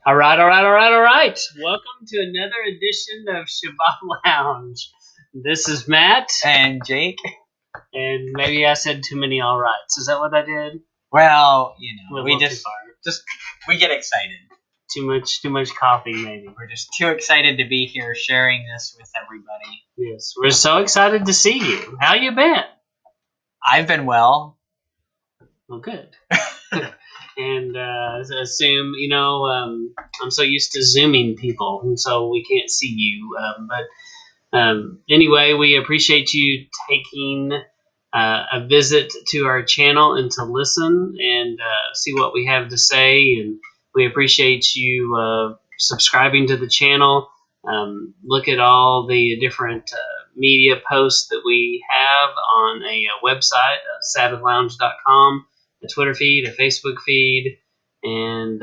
All right. Welcome to another edition of Sabbath Lounge. This is Matt. And Jake. And maybe I said too many all rights. Is that what I did? Well, we get excited. Too much coffee, maybe. We're just too excited to be here sharing this with everybody. Yes, we're so excited to see you. How you been? I've been well. Well, good. And assume, I'm so used to Zooming people, and so we can't see you. Anyway, we appreciate you taking a visit to our channel and to listen and see what we have to say. And we appreciate you subscribing to the channel. Look at all the different media posts that we have on a website, sabbathlounge.com. A Twitter feed, a Facebook feed, and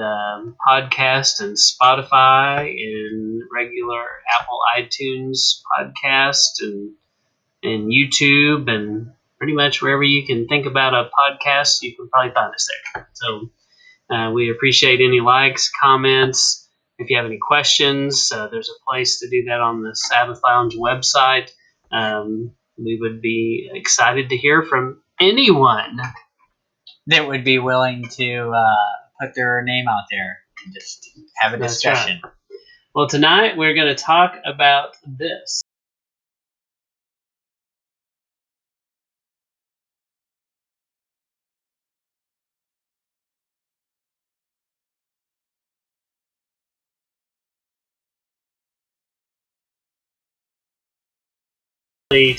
podcast and Spotify and regular Apple iTunes podcast and YouTube and pretty much wherever you can think about a podcast, you can probably find us there. So we appreciate any likes, comments. If you have any questions, there's a place to do that on the Sabbath Lounge website. We would be excited to hear from anyone that would be willing to put their name out there and just have a discussion. Right. Well, tonight we're going to talk about this.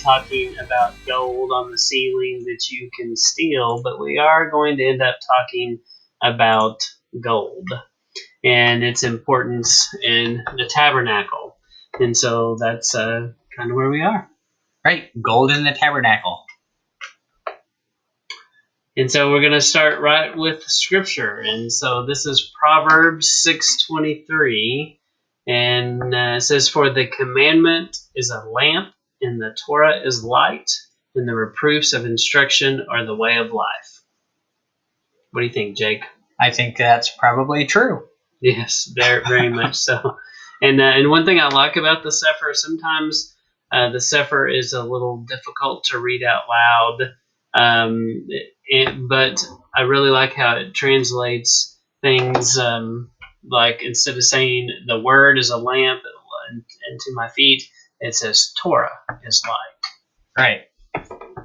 Talking about gold on the ceiling that you can steal, but we are going to end up talking about gold and its importance in the tabernacle. And so that's kind of where we are. Right, gold in the tabernacle. And so we're going to start right with Scripture. And so this is Proverbs 6:23, and it says, "For the commandment is a lamp, and the Torah is light, and the reproofs of instruction are the way of life." What do you think, Jake? I think that's probably true. Yes, very much so. And one thing I like about the Sefer, sometimes the Sefer is a little difficult to read out loud, but I really like how it translates things. Like instead of saying the word is a lamp into my feet, it says Torah is light.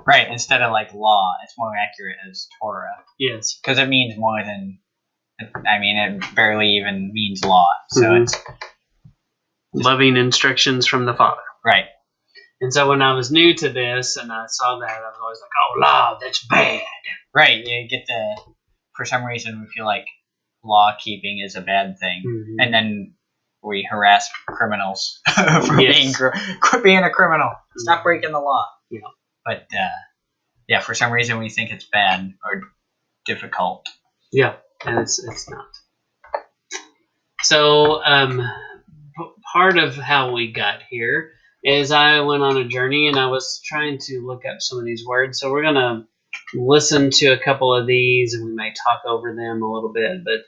Right. Instead of like law, it's more accurate as Torah. Yes. Because it means more than, it barely even means law. So It's loving instructions from the Father. Right. And so when I was new to this and I saw that, I was always like, oh, law, that's bad. Right. You get for some reason, we feel like law keeping is a bad thing. Mm-hmm. And then we harass criminals for quit being a criminal. Stop breaking the law. Yeah. But for some reason we think it's bad or difficult. Yeah, and it's not. So part of how we got here is I went on a journey and I was trying to look up some of these words. So we're going to listen to a couple of these and we may talk over them a little bit. But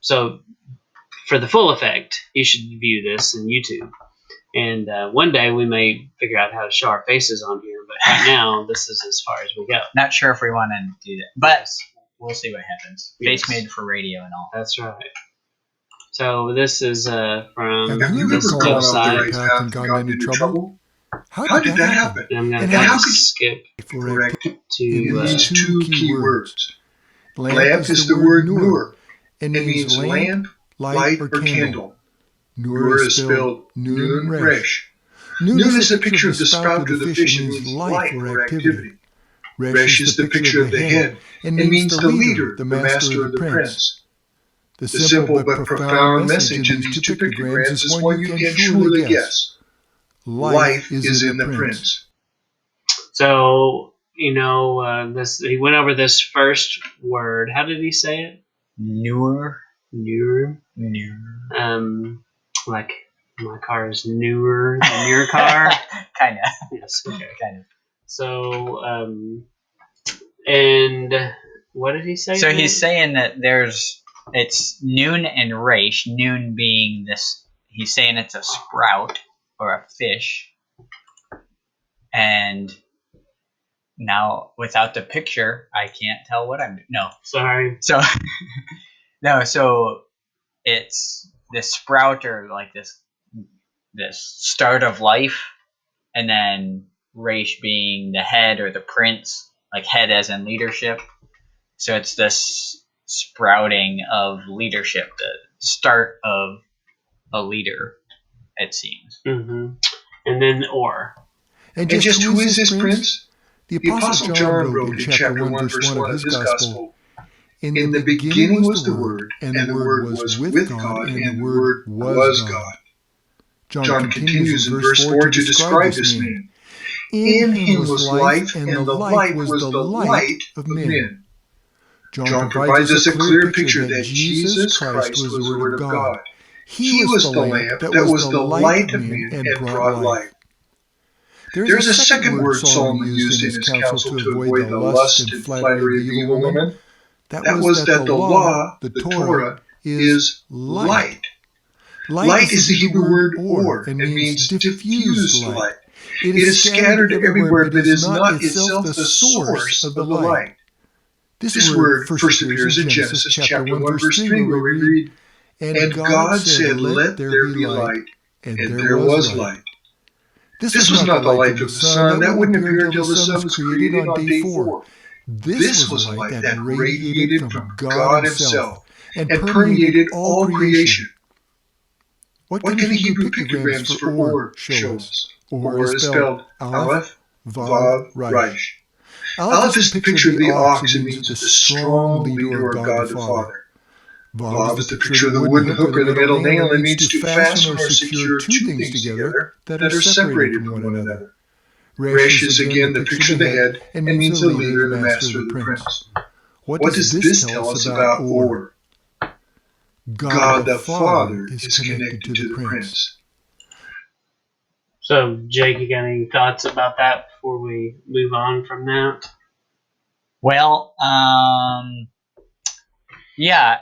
so for the full effect, you should view this in YouTube. And one day we may figure out how to show our faces on here. But right now, this is as far as we go. Not sure if we want to do that. But we'll see what happens. Yes. Face made for radio and all. That's right. So this is from Have you this ever gone off website. the right path and gotten into trouble? How did that happen? And I'm going to skip correct to these two key words. Lamp is the word nur. It means lamp, light, or candle. Nur is spelled nun resh. Nun is the picture of the spout or the fish. It means life or activity. Resh is the picture of the head and means the leader, the master, or the prince. The simple but profound message in these two pictograms is one you can surely guess. Life is in the prince. So, he went over this first word. How did he say it? Nur. Like my car is newer than your car. Kind of. Yes. Okay. Kind of. So, and what did he say? So he's saying that there's it's Nun and Resh. Nun being this, he's saying it's a sprout or a fish. And now, without the picture, I can't tell what I'm doing. No. Sorry. So, no, so it's this sprout or like this start of life, and then Resh being the head or the prince, like head as in leadership. So it's this sprouting of leadership, the start of a leader, it seems. Mm-hmm. And then Or. And just who is this prince? The Apostle John wrote in chapter 1, verse 1 of his gospel, "In the beginning was the Word, and the Word was with God, and the Word was God." John continues in verse 4 to describe this man. "In him was life, and the life was the light of men." John provides us a clear picture that Jesus Christ was the Word of God. He was the lamp that was the light of men and brought life. There is a second word Solomon used in his counsel to avoid the lust and flattery of the evil woman. That was that the law, the Torah, is light. Light is the Hebrew word or, and means diffused light. It is scattered everywhere, but is not itself the source of the light. This word first appears in Genesis chapter 1, verse 3, where we read, "And God said, let there be light, and there was light." This was not the light of the sun. That wouldn't appear until the sun was created on day 4. This was light that radiated from God himself and permeated all creation. What can the Hebrew pictograms for Or show us? Or is spelled Aleph, Vav, Resh. Aleph is the picture of the ox and means the strong leader or God the Father. Vav is the picture of the wooden hook or the metal nail and means to fasten or secure two things together that are separated from one another. Resh is again the picture of the head and means the leader, the master, the prince. What does this tell us about Or? God the Father is connected to the prince. So, Jake, you got any thoughts about that before we move on from that? Well, yeah,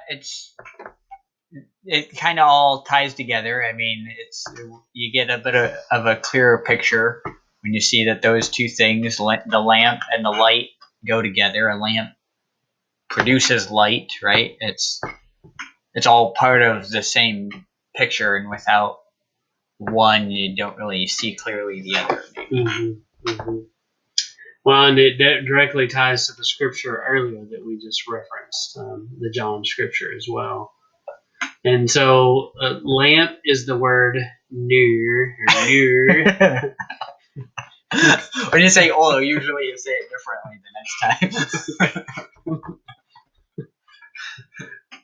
it kind of all ties together. I mean, you get a bit of a clearer picture when you see that those two things, the lamp and the light, go together. A lamp produces light, right? It's all part of the same picture, and without one, you don't really see clearly the other. Mm-hmm. Mm-hmm. Well, and it directly ties to the scripture earlier that we just referenced, the John scripture as well. And so, lamp is the word nur. When you say oil, usually you say it differently the next time.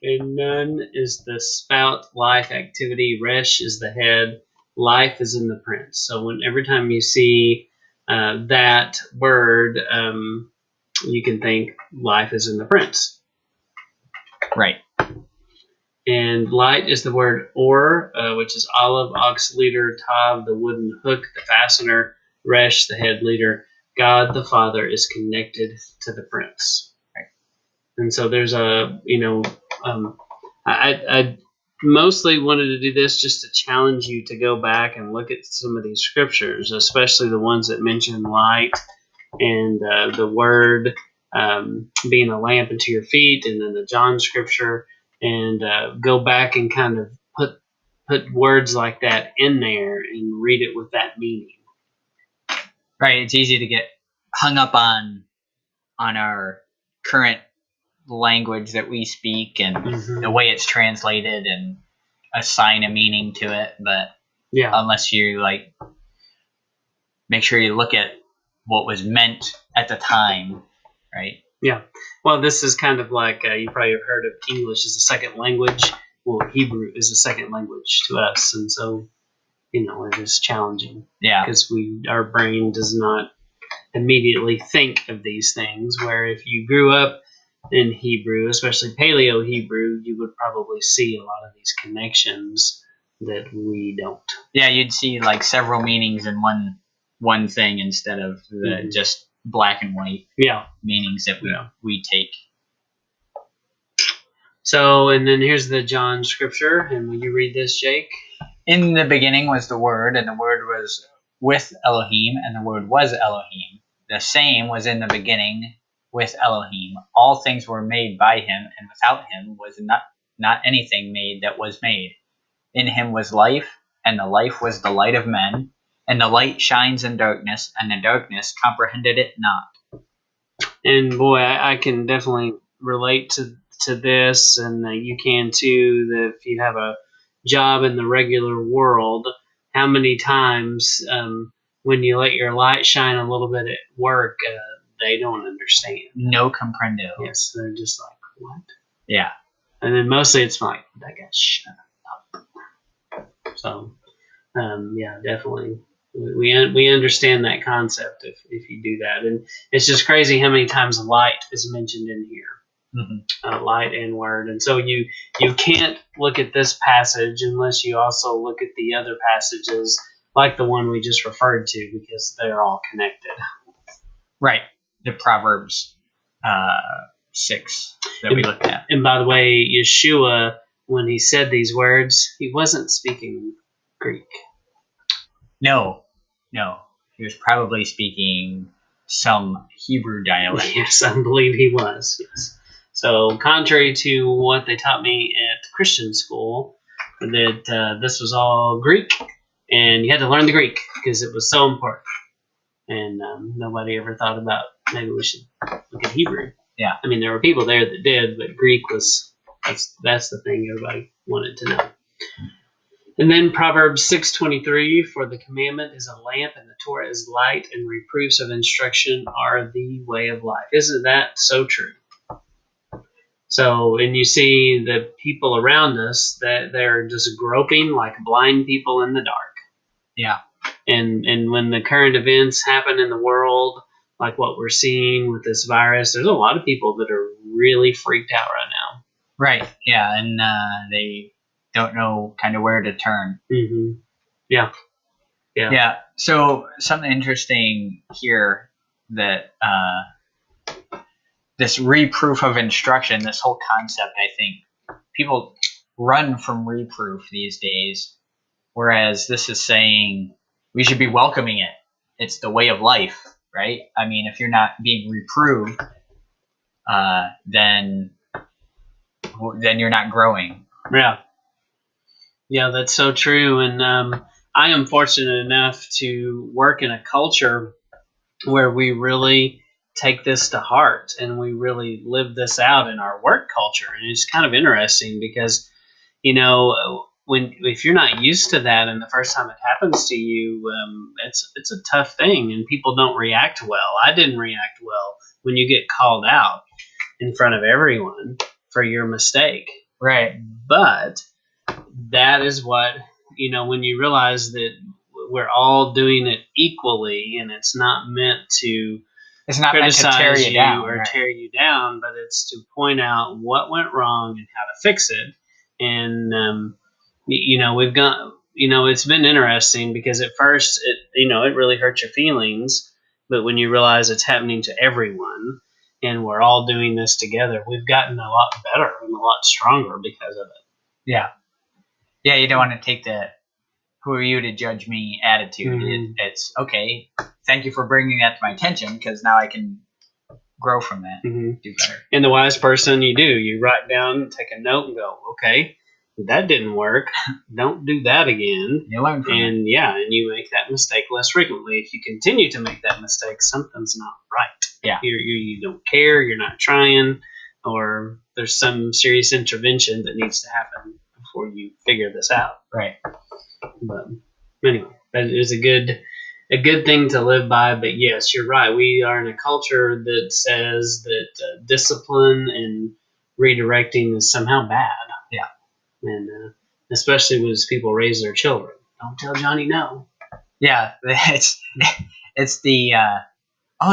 And Nun is the spout, life, activity. Resh is the head. Life is in the prince. So every time you see that word, you can think life is in the prince. Right. And light is the word or, which is olive, ox leader, tav, the wooden hook, the fastener, resh, the head leader. God the Father is connected to the prince. Right. And so there's I mostly wanted to do this just to challenge you to go back and look at some of these scriptures, especially the ones that mention light and the word being a lamp unto your feet, and then the John scripture, and go back and kind of put words like that in there and read it with that meaning. Right. It's easy to get hung up on our current language that we speak and the way it's translated and assign a meaning to it, but unless you make sure you look at what was meant at the time, right? Yeah. Well, this is kind of like you probably have heard of English as a second language. Well, Hebrew is a second language to us, and so it is challenging. Yeah. Because our brain does not immediately think of these things. Where if you grew up in Hebrew, especially Paleo Hebrew, you would probably see a lot of these connections that we don't. Yeah, you'd see several meanings in one thing instead of just black and white meanings that we take. So, and then here's the John scripture, and will you read this, Jake? In the beginning was the Word, and the Word was with Elohim, and the Word was Elohim. The same was in the beginning with Elohim. All things were made by him, and without him was not anything made that was made. In him was life, and the life was the light of men. And the light shines in darkness, and the darkness comprehended it not. And boy, I can definitely relate to this, and you can too, that if you have a job in the regular world, how many times when you let your light shine a little bit at work, they don't understand. No comprendo. Yes, they're just like, what? Yeah. And then mostly it's like, that guy shut up. So, yeah, definitely. We understand that concept if you do that. And it's just crazy how many times light is mentioned in here. Mm-hmm. Light and word. And so you can't look at this passage unless you also look at the other passages like the one we just referred to, because they're all connected. Right. The Proverbs 6 that we looked at. And by the way, Yeshua, when he said these words, he wasn't speaking Greek. No. He was probably speaking some Hebrew dialect. Yes, I believe he was. Yes. So, contrary to what they taught me at Christian school, that this was all Greek, and you had to learn the Greek because it was so important. And nobody ever thought about maybe we should look at Hebrew. Yeah. I mean, there were people there that did, but Greek was that's the thing everybody wanted to know. And then Proverbs 6:23, for the commandment is a lamp, and the Torah is light, and reproofs of instruction are the way of life. Isn't that so true? So, and you see the people around us that they're just groping like blind people in the dark. Yeah. And when the current events happen in the world, like what we're seeing with this virus, there's a lot of people that are really freaked out right now. Right. Yeah, and they don't know kind of where to turn. Mm-hmm. Yeah. So something interesting here that this reproof of instruction, this whole concept, I think people run from reproof these days, whereas this is saying we should be welcoming it. It's the way of life, right? I mean, if you're not being reproved, then you're not growing. Yeah, that's so true. And I am fortunate enough to work in a culture where we really take this to heart and we really live this out in our work culture. And it's kind of interesting because, if you're not used to that and the first time it happens to you, it's a tough thing and people don't react well. I didn't react well when you get called out in front of everyone for your mistake. Right. But that is what, when you realize that we're all doing it equally and it's not meant to criticize tear you down, or right. tear you down, but it's to point out what went wrong and how to fix it. And, we've got, it's been interesting because at first it really hurt your feelings, but when you realize it's happening to everyone and we're all doing this together, we've gotten a lot better and a lot stronger because of it. Yeah. Yeah, you don't want to take the who are you to judge me attitude. Mm-hmm. It's okay, thank you for bringing that to my attention because now I can grow from that, do better. And the wise person, you write down, take a note and go, okay, that didn't work. Don't do that again. You learn from it. And you make that mistake less frequently. If you continue to make that mistake, something's not right. Yeah. You don't care, you're not trying, or there's some serious intervention that needs to happen before you figure this out. Right. But anyway, that is a good thing to live by. But yes, you're right. We are in a culture that says that discipline and redirecting is somehow bad. Yeah. And especially as people raise their children. Don't tell Johnny no. Yeah, it's the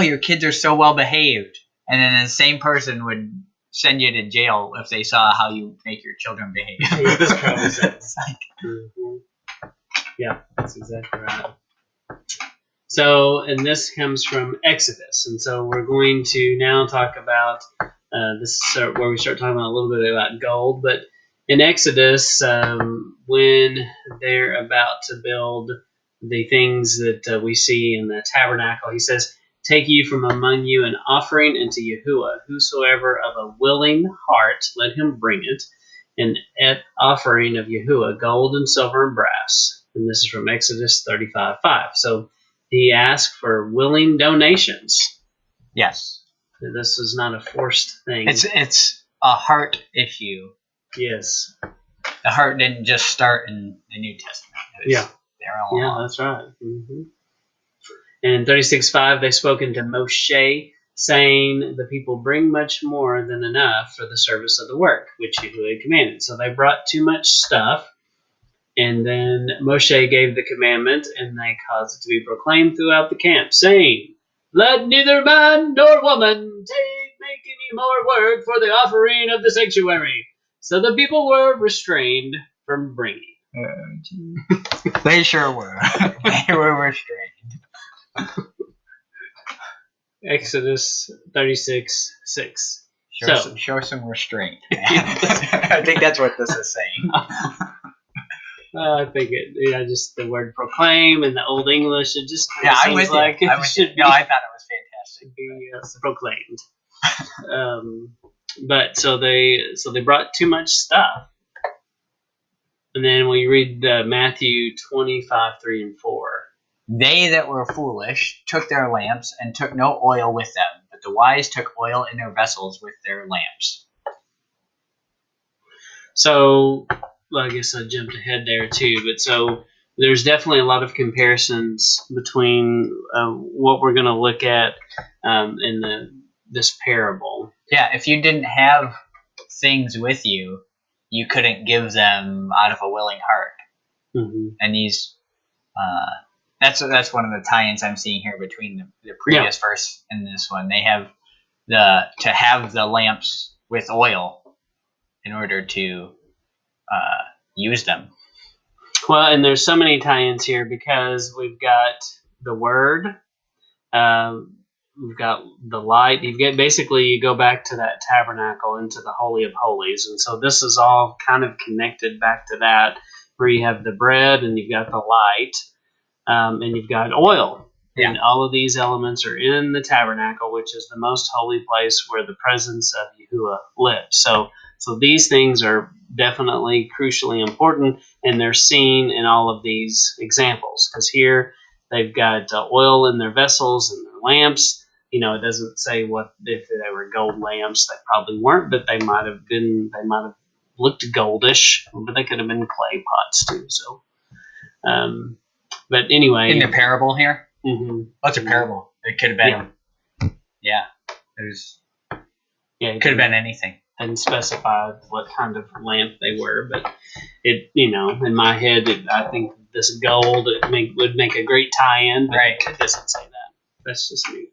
your kids are so well behaved, and then the same person would send you to jail if they saw how you make your children behave. That's probably sense. Yeah, that's exactly right. So, and this comes from Exodus, and so we're going to now talk about this is where we start talking about a little bit about gold. But in Exodus, when they're about to build the things that we see in the tabernacle, he says, "Take you from among you an offering unto Yahuwah. Whosoever of a willing heart, let him bring it. An offering of Yahuwah, gold and silver and brass." And this is from Exodus 35:5. So he asked for willing donations. Yes. So this is not a forced thing. It's a heart issue. Yes. The heart didn't just start in the New Testament. It was there all along. Yeah, that's right. Mm-hmm. And in 36:5, they spoke unto Moshe, saying, "The people bring much more than enough for the service of the work, which Yahuwah had commanded." So they brought too much stuff, and then Moshe gave the commandment, and they caused it to be proclaimed throughout the camp, saying, "Let neither man nor woman make any more work for the offering of the sanctuary." So the people were restrained from bringing. They sure were. They were restrained. Exodus 36:6. Show some restraint. I think that's what this is saying. I think just the word proclaim in the Old English, it just kind of seems like it should be. No, I thought it was fantastic. Be proclaimed. But so they brought too much stuff. And then when you read Matthew 25:3 and 4. They that were foolish took their lamps and took no oil with them, but the wise took oil in their vessels with their lamps. So, well, I guess I jumped ahead there too, but so there's definitely a lot of comparisons between what we're going to look at in this parable. Yeah, if you didn't have things with you, you couldn't give them out of a willing heart. Mm-hmm. And these, that's one of the tie-ins I'm seeing here between the previous verse and this one. They have to have the lamps with oil in order to use them. Well, and there's so many tie-ins here because we've got the word, we've got the light. You go back to that tabernacle into the Holy of Holies, and so this is all kind of connected back to that, where you have the bread and you've got the light, and you've got oil. And all of these elements are in the tabernacle, which is the most holy place where the presence of Yahuwah lives. So these things are definitely crucially important, and they're seen in all of these examples. Because here they've got oil in their vessels and their lamps. It doesn't say what if they were gold lamps. They probably weren't, but they might have been. They might have looked goldish, but they could have been clay pots too. So, but anyway, in the parable here. Mm-hmm. What's a parable? It could have been. Yeah. It could have been anything. Didn't specify what kind of lamp they were, but in my head, I think this gold would make a great tie-in, but it doesn't say that. That's just me.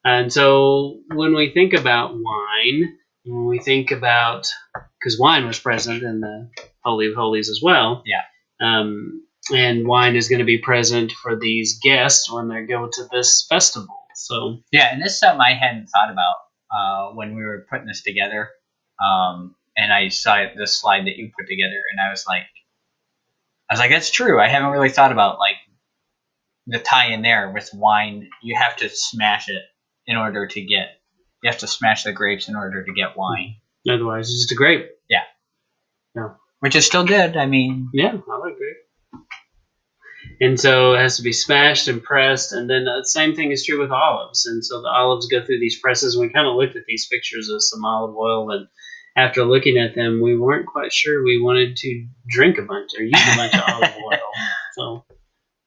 And so when we think about wine, because wine was present in the Holy of Holies as well. Yeah. And wine is going to be present for these guests when they go to this festival. So and this is something I hadn't thought about when we were putting this together. And I saw this slide that you put together, and I was like, that's true. I haven't really thought about the tie-in there with wine. You have to smash it in order to get. You have to smash the grapes in order to get wine. Otherwise, it's just a grape. Yeah. No. Which is still good. I mean. Yeah, I like grape. And so it has to be smashed and pressed, and then the same thing is true with olives. And so the olives go through these presses. And we kind of looked at these pictures of some olive oil, and after looking at them, we weren't quite sure we wanted to drink a bunch or use a bunch of olive oil. So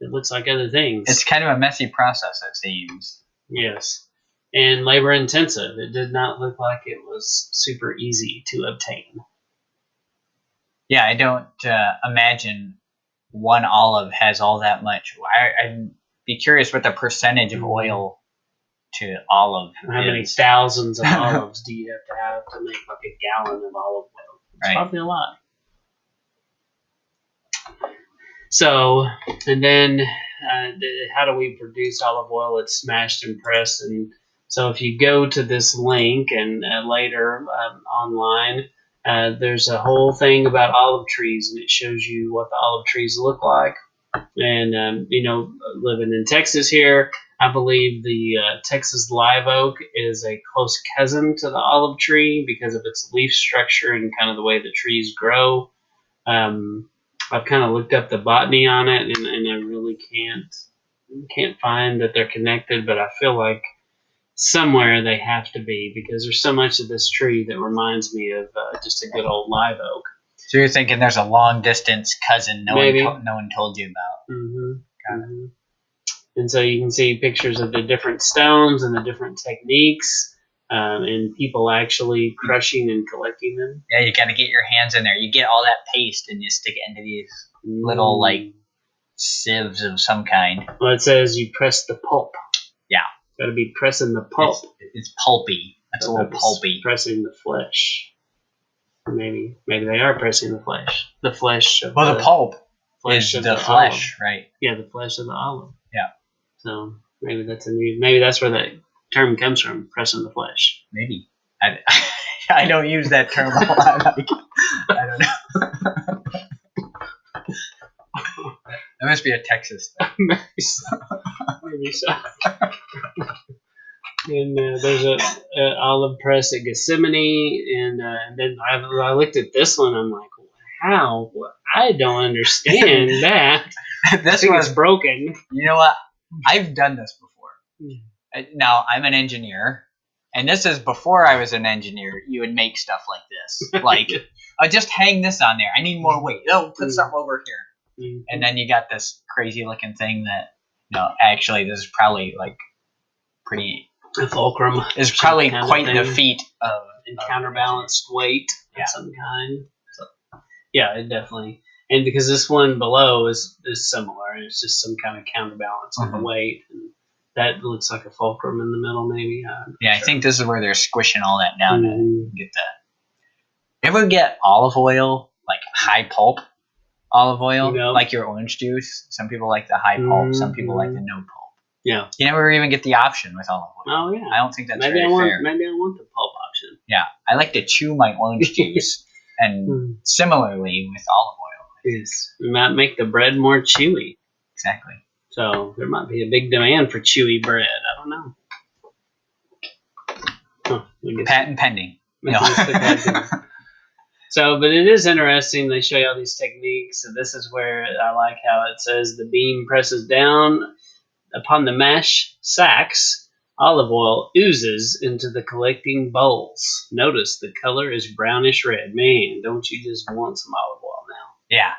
it looks like other things. It's kind of a messy process, it seems. Yes. And labor intensive. It did not look like it was super easy to obtain. Yeah, I don't imagine one olive has all that much. I'd be curious what the percentage of oil to olive How many thousands of olives do you have to make like a gallon of olive oil? It's probably a lot. So, and then how do we produce olive oil? It's smashed and pressed, and So if you go to this link and later online, there's a whole thing about olive trees, and it shows you what the olive trees look like. And, living in Texas here, I believe the Texas live oak is a close cousin to the olive tree because of its leaf structure and kind of the way the trees grow. I've kind of looked up the botany on it, and I really can't find that they're connected, but I feel like somewhere they have to be because there's so much of this tree that reminds me of just a good old live oak. So you're thinking there's a long distance cousin no one told you about. Mm-hmm. Got it. And so you can see pictures of the different stones and the different techniques, and people actually crushing and collecting them. Yeah, you got to get your hands in there. You get all that paste and you stick it into these little sieves of some kind. Well, it says you press the pulp. Yeah. Got to be pressing the pulp. It's pulpy. It's a little pulpy. Pressing the flesh. Maybe they are pressing the flesh. The flesh of the pulp flesh is of the flesh, olive. right? Yeah, the flesh of the olive. Yeah. So maybe that's where that term comes from, pressing the flesh. Maybe. I don't use that term a lot. I don't know. That must be a Texas thing. Maybe so. And there's a olive press at Gethsemane, and then I looked at this one. I'm like, how? I don't understand that. This one's broken. You know what? I've done this before. Now I'm an engineer, and this is before I was an engineer. You would make stuff like this, like just hang this on there. I need more weight. Oh, put something over here, and then you got this crazy looking thing that actually this is probably like pretty. A fulcrum is probably quite the feat of counterbalanced weight of some kind. So, yeah, it definitely. And because this one below is similar, it's just some kind of counterbalance on the weight, and that looks like a fulcrum in the middle, maybe. I think this is where they're squishing all that down to get that. Ever get olive oil, like high pulp olive oil, like your orange juice? Some people like the high pulp, some people like the no pulp. Yeah. You never even get the option with olive oil. Oh, yeah. I don't think that's fair. Maybe I want the pulp option. Yeah. I like to chew my orange juice, and similarly with olive oil. Yes. We might make the bread more chewy. Exactly. So there might be a big demand for chewy bread. I don't know. Patent pending. So, but it is interesting. They show you all these techniques. So this is where I like how it says the beam presses down upon the mash sacks. Olive oil oozes into the collecting bowls. Notice the color is brownish red. Man, don't you just want some olive oil now? Yeah.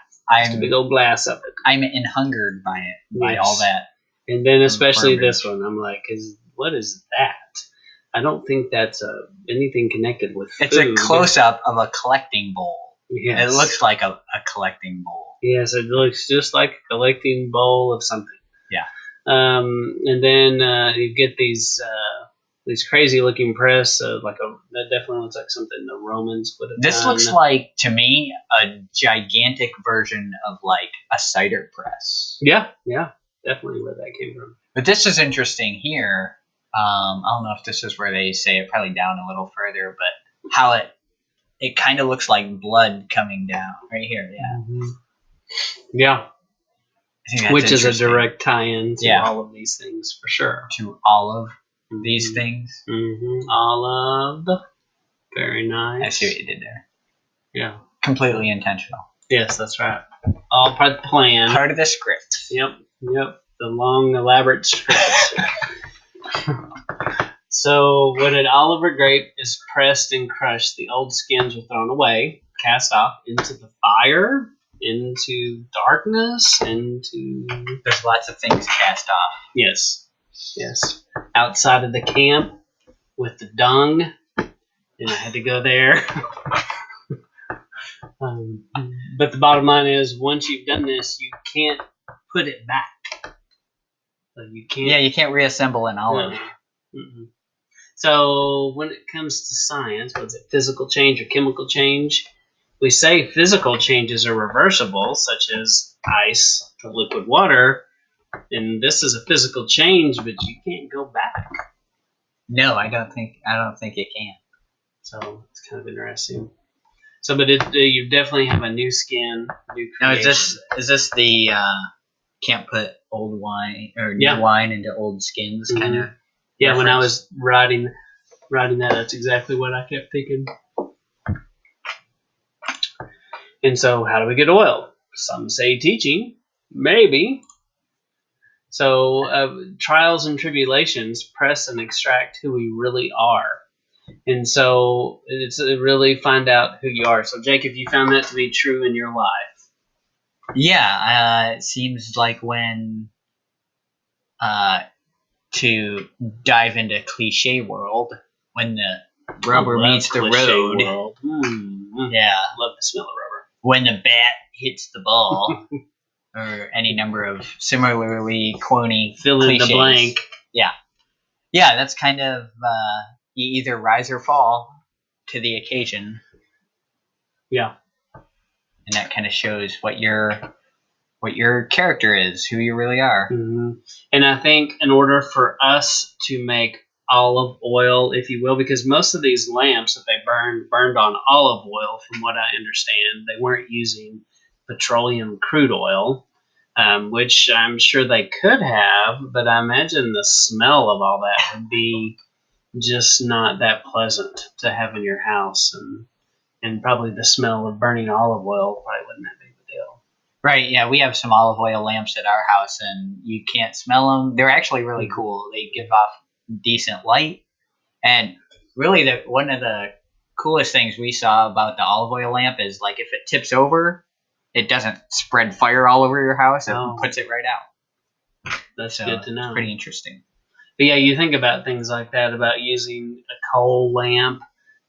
Just a big old glass of it. I'm hungered by it, by all that. And then especially this one, I'm like, what is that? I don't think that's anything connected with food. It's a close-up of a collecting bowl. Yes. It looks like a collecting bowl. Yes, it looks just like a collecting bowl of something. Yeah. And then you get these crazy-looking press, that definitely looks like something the Romans would have done. This looks like, to me, a gigantic version of like a cider press. Yeah, definitely where that came from. But this is interesting here. I don't know if this is where they say it, probably down a little further, but how it kind of looks like blood coming down right here. Yeah. Mm-hmm. Yeah. Which is a direct tie-in to all of these things, for sure. To all of these things? Mm-hmm. All of. Very nice. I see what you did there. Yeah. Completely intentional. Yes, that's right. All part of the plan. Part of the script. Yep. The long, elaborate script. So when an olive or grape is pressed and crushed, the old skins are thrown away, cast off into the fire, into darkness, into... There's lots of things cast off. Yes. Outside of the camp with the dung, and I had to go there. But the bottom line is, once you've done this, you can't put it back. So you can't. Yeah, you can't reassemble an olive. Mm-hmm. So when it comes to science, what's it, physical change or chemical change? We say physical changes are reversible, such as ice to liquid water, and this is a physical change, but you can't go back. No, I don't think it can. So it's kind of interesting. So, but you definitely have a new skin, new creation. Now, is this the can't put old wine or new wine into old skins kind of? Yeah, reference? When I was writing that, that's exactly what I kept thinking. And so, how do we get oil? Some say teaching, maybe. So, trials and tribulations press and extract who we really are. And so, it's really find out who you are. So, Jake, if you found that to be true in your life. Yeah, it seems like when to dive into cliche world, when the rubber meets the road. World. Yeah. Love the smell of rubber. When the bat hits the ball, or any number of similarly corny fill in the blank. Yeah. Yeah, that's kind of, you either rise or fall to the occasion. Yeah. And that kind of shows what your character is, who you really are. Mm-hmm. And I think in order for us to make olive oil, if you will, because most of these lamps that they burned on olive oil, from what I understand, they weren't using petroleum crude oil, which I'm sure they could have, but I imagine the smell of all that would be just not that pleasant to have in your house, and probably the smell of burning olive oil probably wasn't that big of a deal. Right, yeah, we have some olive oil lamps at our house, and you can't smell them. They're actually really cool. They give off decent light, and really one of the coolest things we saw about the olive oil lamp is, like, if it tips over, it doesn't spread fire all over your house. It puts it right out. That's good to know. It's pretty interesting. But yeah, you think about things like that, about using a coal lamp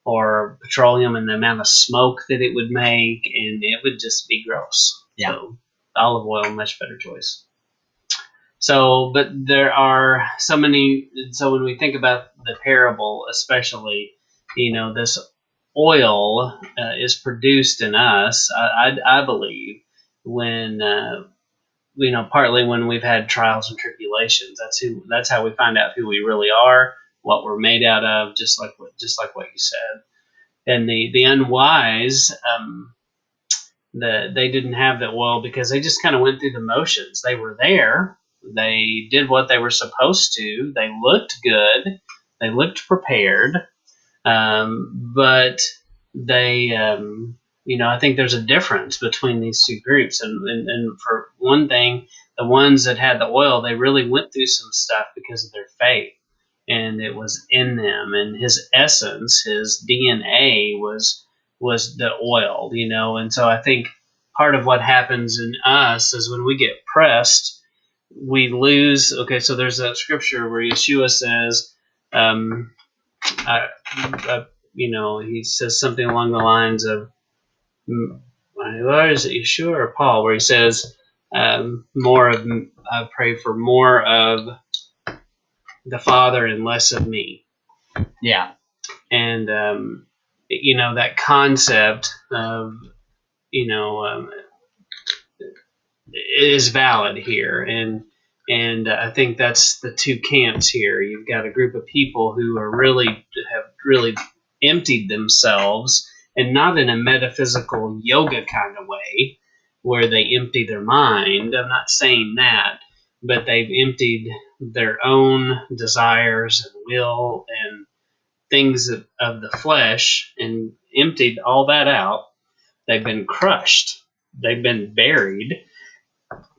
or petroleum and the amount of smoke that it would make, and it would just be gross. Yeah. So olive oil, much better choice. So, but there are so many. So when we think about the parable, especially, this oil is produced in us. I believe when partly when we've had trials and tribulations. That's how we find out who we really are, what we're made out of. Just like what you said. And the unwise, they didn't have the oil because they just kind of went through the motions. They were there. They did what they were supposed to. They looked good. They looked prepared. But they, I think there's a difference between these two groups. And for one thing, the ones that had the oil, they really went through some stuff because of their faith. And it was in them. And his essence, his DNA was the oil, And so I think part of what happens in us is when we get pressed, we lose. Okay, so there's that scripture where Yeshua says, he says something along the lines of, where is it, Yeshua or Paul, where he says, I pray for more of the Father and less of me. Yeah. And, that concept of, is valid here. And I think that's the two camps here. You've got a group of people who have really emptied themselves, and not in a metaphysical yoga kind of way where they empty their mind. I'm not saying that, but they've emptied their own desires and will and things of the flesh and emptied all that out. They've been crushed. They've been buried,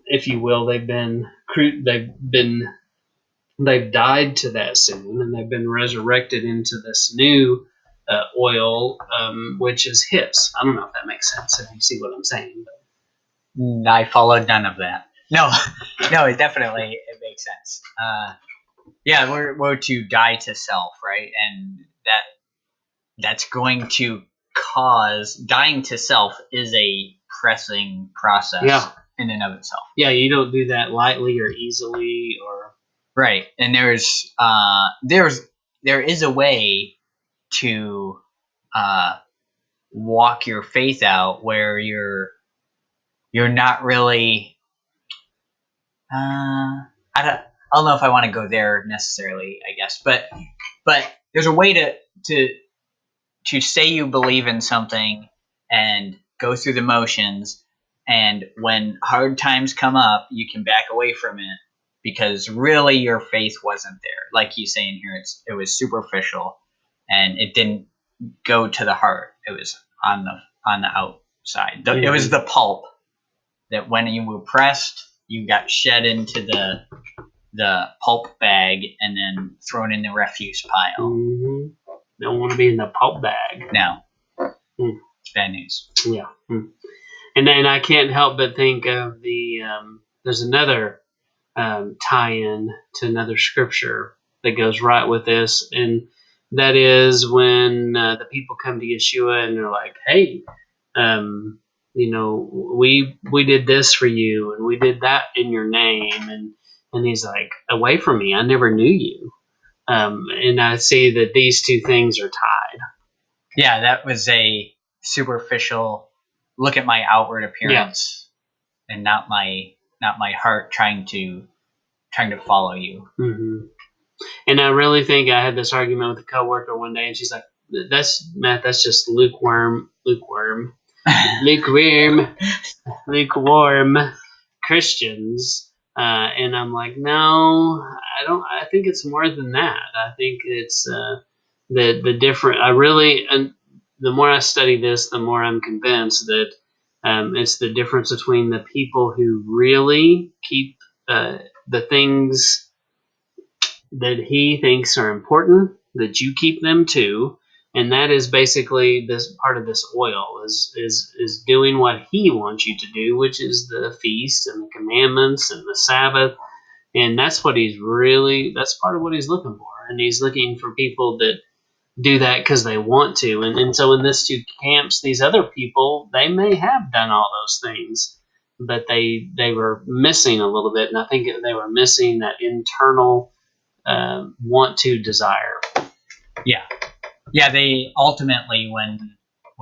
if you will. They've died to that sin, and they've been resurrected into this new oil, which is his. I don't know if that makes sense, if you see what I'm saying. But I followed none of that. No, it definitely makes sense. Yeah, we're to die to self, right? And that's going to cause, dying to self is a pressing process in and of itself. Yeah, you don't do that lightly or easily, or right. And there is a way to walk your faith out where you're not really. I don't know if I want to go there necessarily, I guess, but But there's a way to say you believe in something and go through the motions, and when hard times come up, you can back away from it because really your faith wasn't there. Like he's saying here, it was superficial, and it didn't go to the heart. It was on the outside. It was the pulp that when you were pressed, you got shed into the pulp bag and then thrown in the refuse pile. Mm-hmm. Don't want to be in the pulp bag. No. It's bad news. Yeah. And then I can't help but think of there's another tie-in to another scripture that goes right with this, and that is when the people come to Yeshua and they're like, hey, we did this for you and we did that in your name, and he's like, away from me, I never knew you. And I see that these two things are tied. Yeah, that was a superficial look at my outward appearance, and not my heart trying to follow you. Mm-hmm. And I really think I had this argument with a coworker one day, and she's like, "That's Matt. That's just lukewarm Christians." And I'm like, no, I don't. I think it's more than that. I think it's the different. And the more I study this, the more I'm convinced that it's the difference between the people who really keep the things that he thinks are important, that you keep them to, and that is basically this part of this oil is doing what he wants you to do, which is the feast and the commandments and the Sabbath, and that's part of what he's looking for, and he's looking for people that do that because they want to, and so in this two camps, these other people, they may have done all those things, but they were missing a little bit, and I think they were missing that internal want to desire. Yeah. They ultimately, when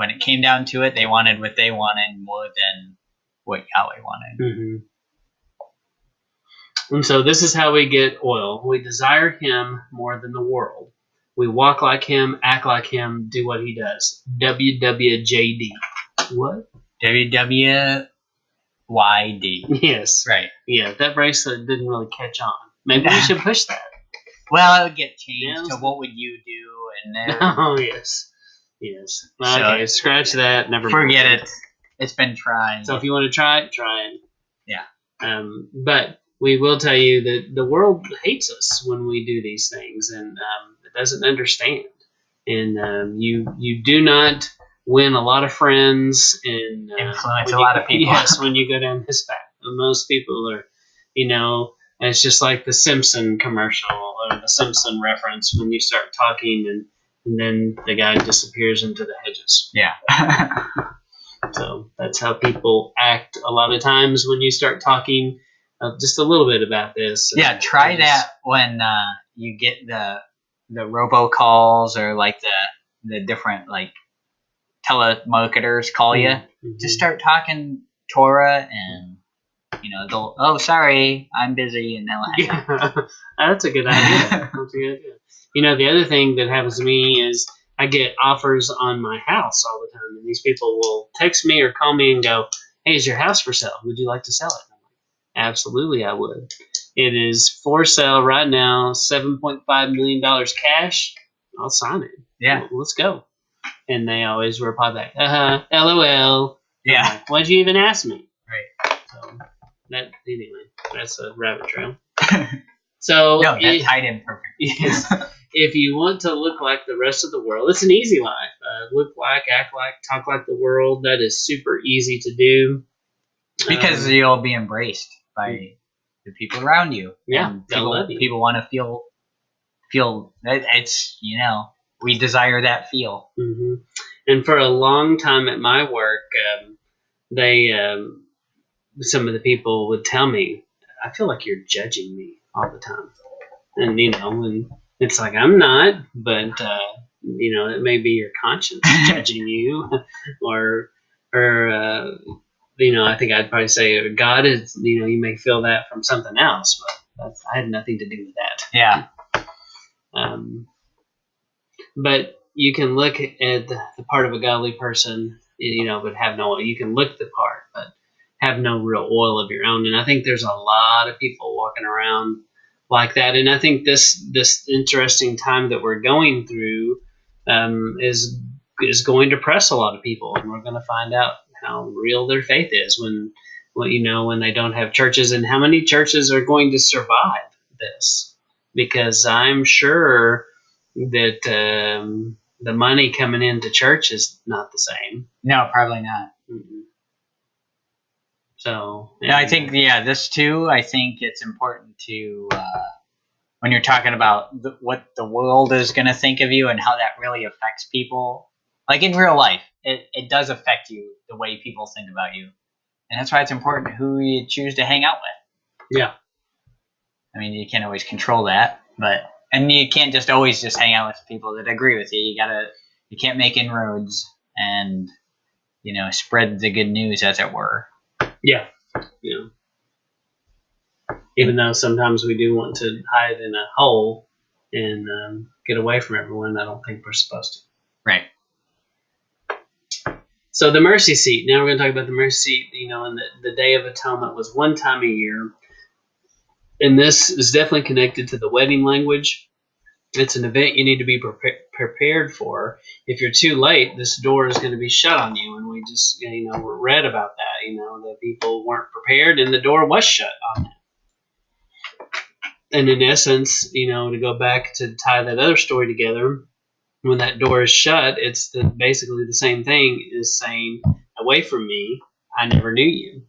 it came down to it, they wanted what they wanted more than what Yahweh wanted. Mm-hmm. And so this is how we get oil. We desire Him more than the world. We walk like Him, act like Him, do what He does. WWJD. What? WWYD. Yes. Right. Yeah, that bracelet didn't really catch on. Maybe we should push that. Well, it would get changed to what would you do, and then. Oh, yes. Okay, scratch that. Never forget it. It's been tried. So if you want to try it, try it. Yeah. But we will tell you that the world hates us when we do these things, and it doesn't understand. And you do not win a lot of friends and influence a lot of people. Yes, when you go down this path. Most people are, it's just like the Simpson commercial or the Simpson reference when you start talking and then the guy disappears into the hedges. Yeah. So that's how people act a lot of times when you start talking just a little bit about this. Yeah, try that when you get the robocalls or like the different like telemarketers call you. Mm-hmm. Just start talking Torah and they'll, oh, sorry, I'm busy, and they'll hang up. That's a good idea. The other thing that happens to me is I get offers on my house all the time, and these people will text me or call me and go, hey, is your house for sale? Would you like to sell it? I'm like, absolutely, I would. It is for sale right now, $7.5 million cash. I'll sign it. Yeah. Well, let's go. And they always reply back, LOL. Yeah. Like, why'd you even ask me? Right. So that's a rabbit trail. So no, that tied in perfect. Yes. If you want to look like the rest of the world, it's an easy life. Look like, act like, talk like the world. That is super easy to do. Because you'll be embraced by the people around you. Yeah, and they'll love you. People want to feel it's, we desire that feel. Mm-hmm. And for a long time at my work, some of the people would tell me, I feel like you're judging me all the time. And, and it's like, I'm not, but, it may be your conscience judging you or I think I'd probably say God is, you may feel that from something else, but I had nothing to do with that. Yeah. But you can look at the part of a godly person, but have no oil. You can look the part, but have no real oil of your own. And I think there's a lot of people walking around like that. And I think this interesting time that we're going through is going to press a lot of people, and we're going to find out how real their faith is when they don't have churches, and how many churches are going to survive this. Because I'm sure that the money coming into church is not the same. No, probably not. Mm-mm. So I think this too. I think it's important to when you're talking about what the world is going to think of you and how that really affects people. Like in real life, it does affect you the way people think about you, and that's why it's important who you choose to hang out with. Yeah. I mean, you can't always control that, and you can't just always just hang out with people that agree with you. You can't make inroads and spread the good news, as it were. Yeah. Yeah. Even though sometimes we do want to hide in a hole and get away from everyone, I don't think we're supposed to. Right. So the mercy seat. Now we're going to talk about the mercy seat. And the Day of Atonement was one time a year. And this is definitely connected to the wedding language. It's an event you need to be prepared for. If you're too late, this door is going to be shut on you. And we just, we're read about that, that people weren't prepared and the door was shut on them. And in essence, to go back to tie that other story together, when that door is shut, it's basically the same thing as saying, away from me, I never knew you.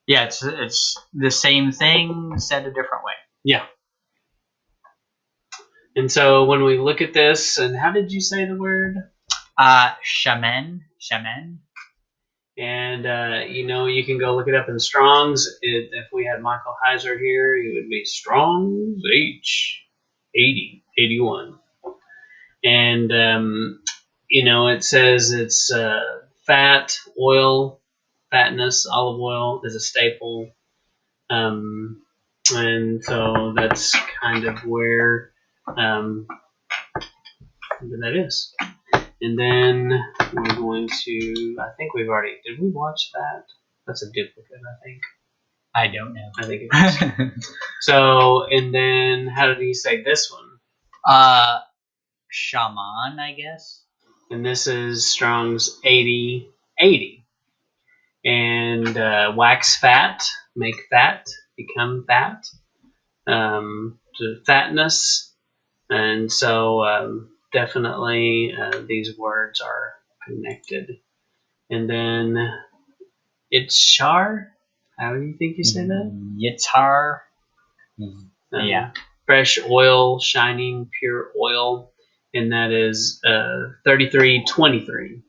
Yeah, it's the same thing said a different way. Yeah. And so when we look at this, and how did you say the word? Shaman. And, you can go look it up in Strong's. If we had Michael Heiser here, it would be Strong's H8081. And, it says it's fat, oil, fatness, olive oil is a staple. And so that's kind of where that is. And then we're going to, I think did we watch that? That's a duplicate, I think. I don't know. I think it is. So, and then how did he say this one? Shaman, I guess. And this is Strong's 8080. And wax fat, make fat, become fat, to fatness. And so definitely these words are connected. And then Itzhar, how do you think you say that? Yitzhar. Yeah. Fresh oil, shining, pure oil. And that is 3323.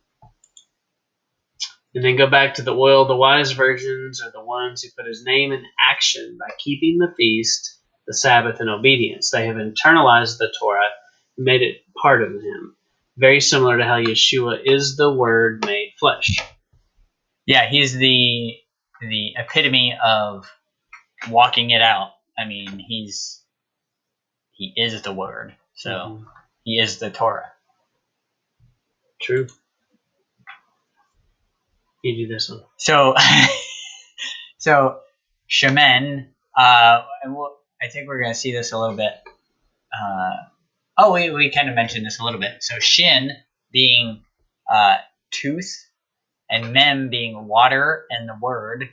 And then go back to the oil. The wise virgins are the ones who put his name in action by keeping the feast, the Sabbath, and obedience. They have internalized the Torah, made it part of him. Very similar to how Yeshua is the Word made flesh. Yeah, he's the epitome of walking it out. I mean, he is the Word, so he is the Torah. True. You do this one. So shaman. I think we're going to see this a little bit. We kind of mentioned this a little bit. So shin being tooth, and mem being water, and the word.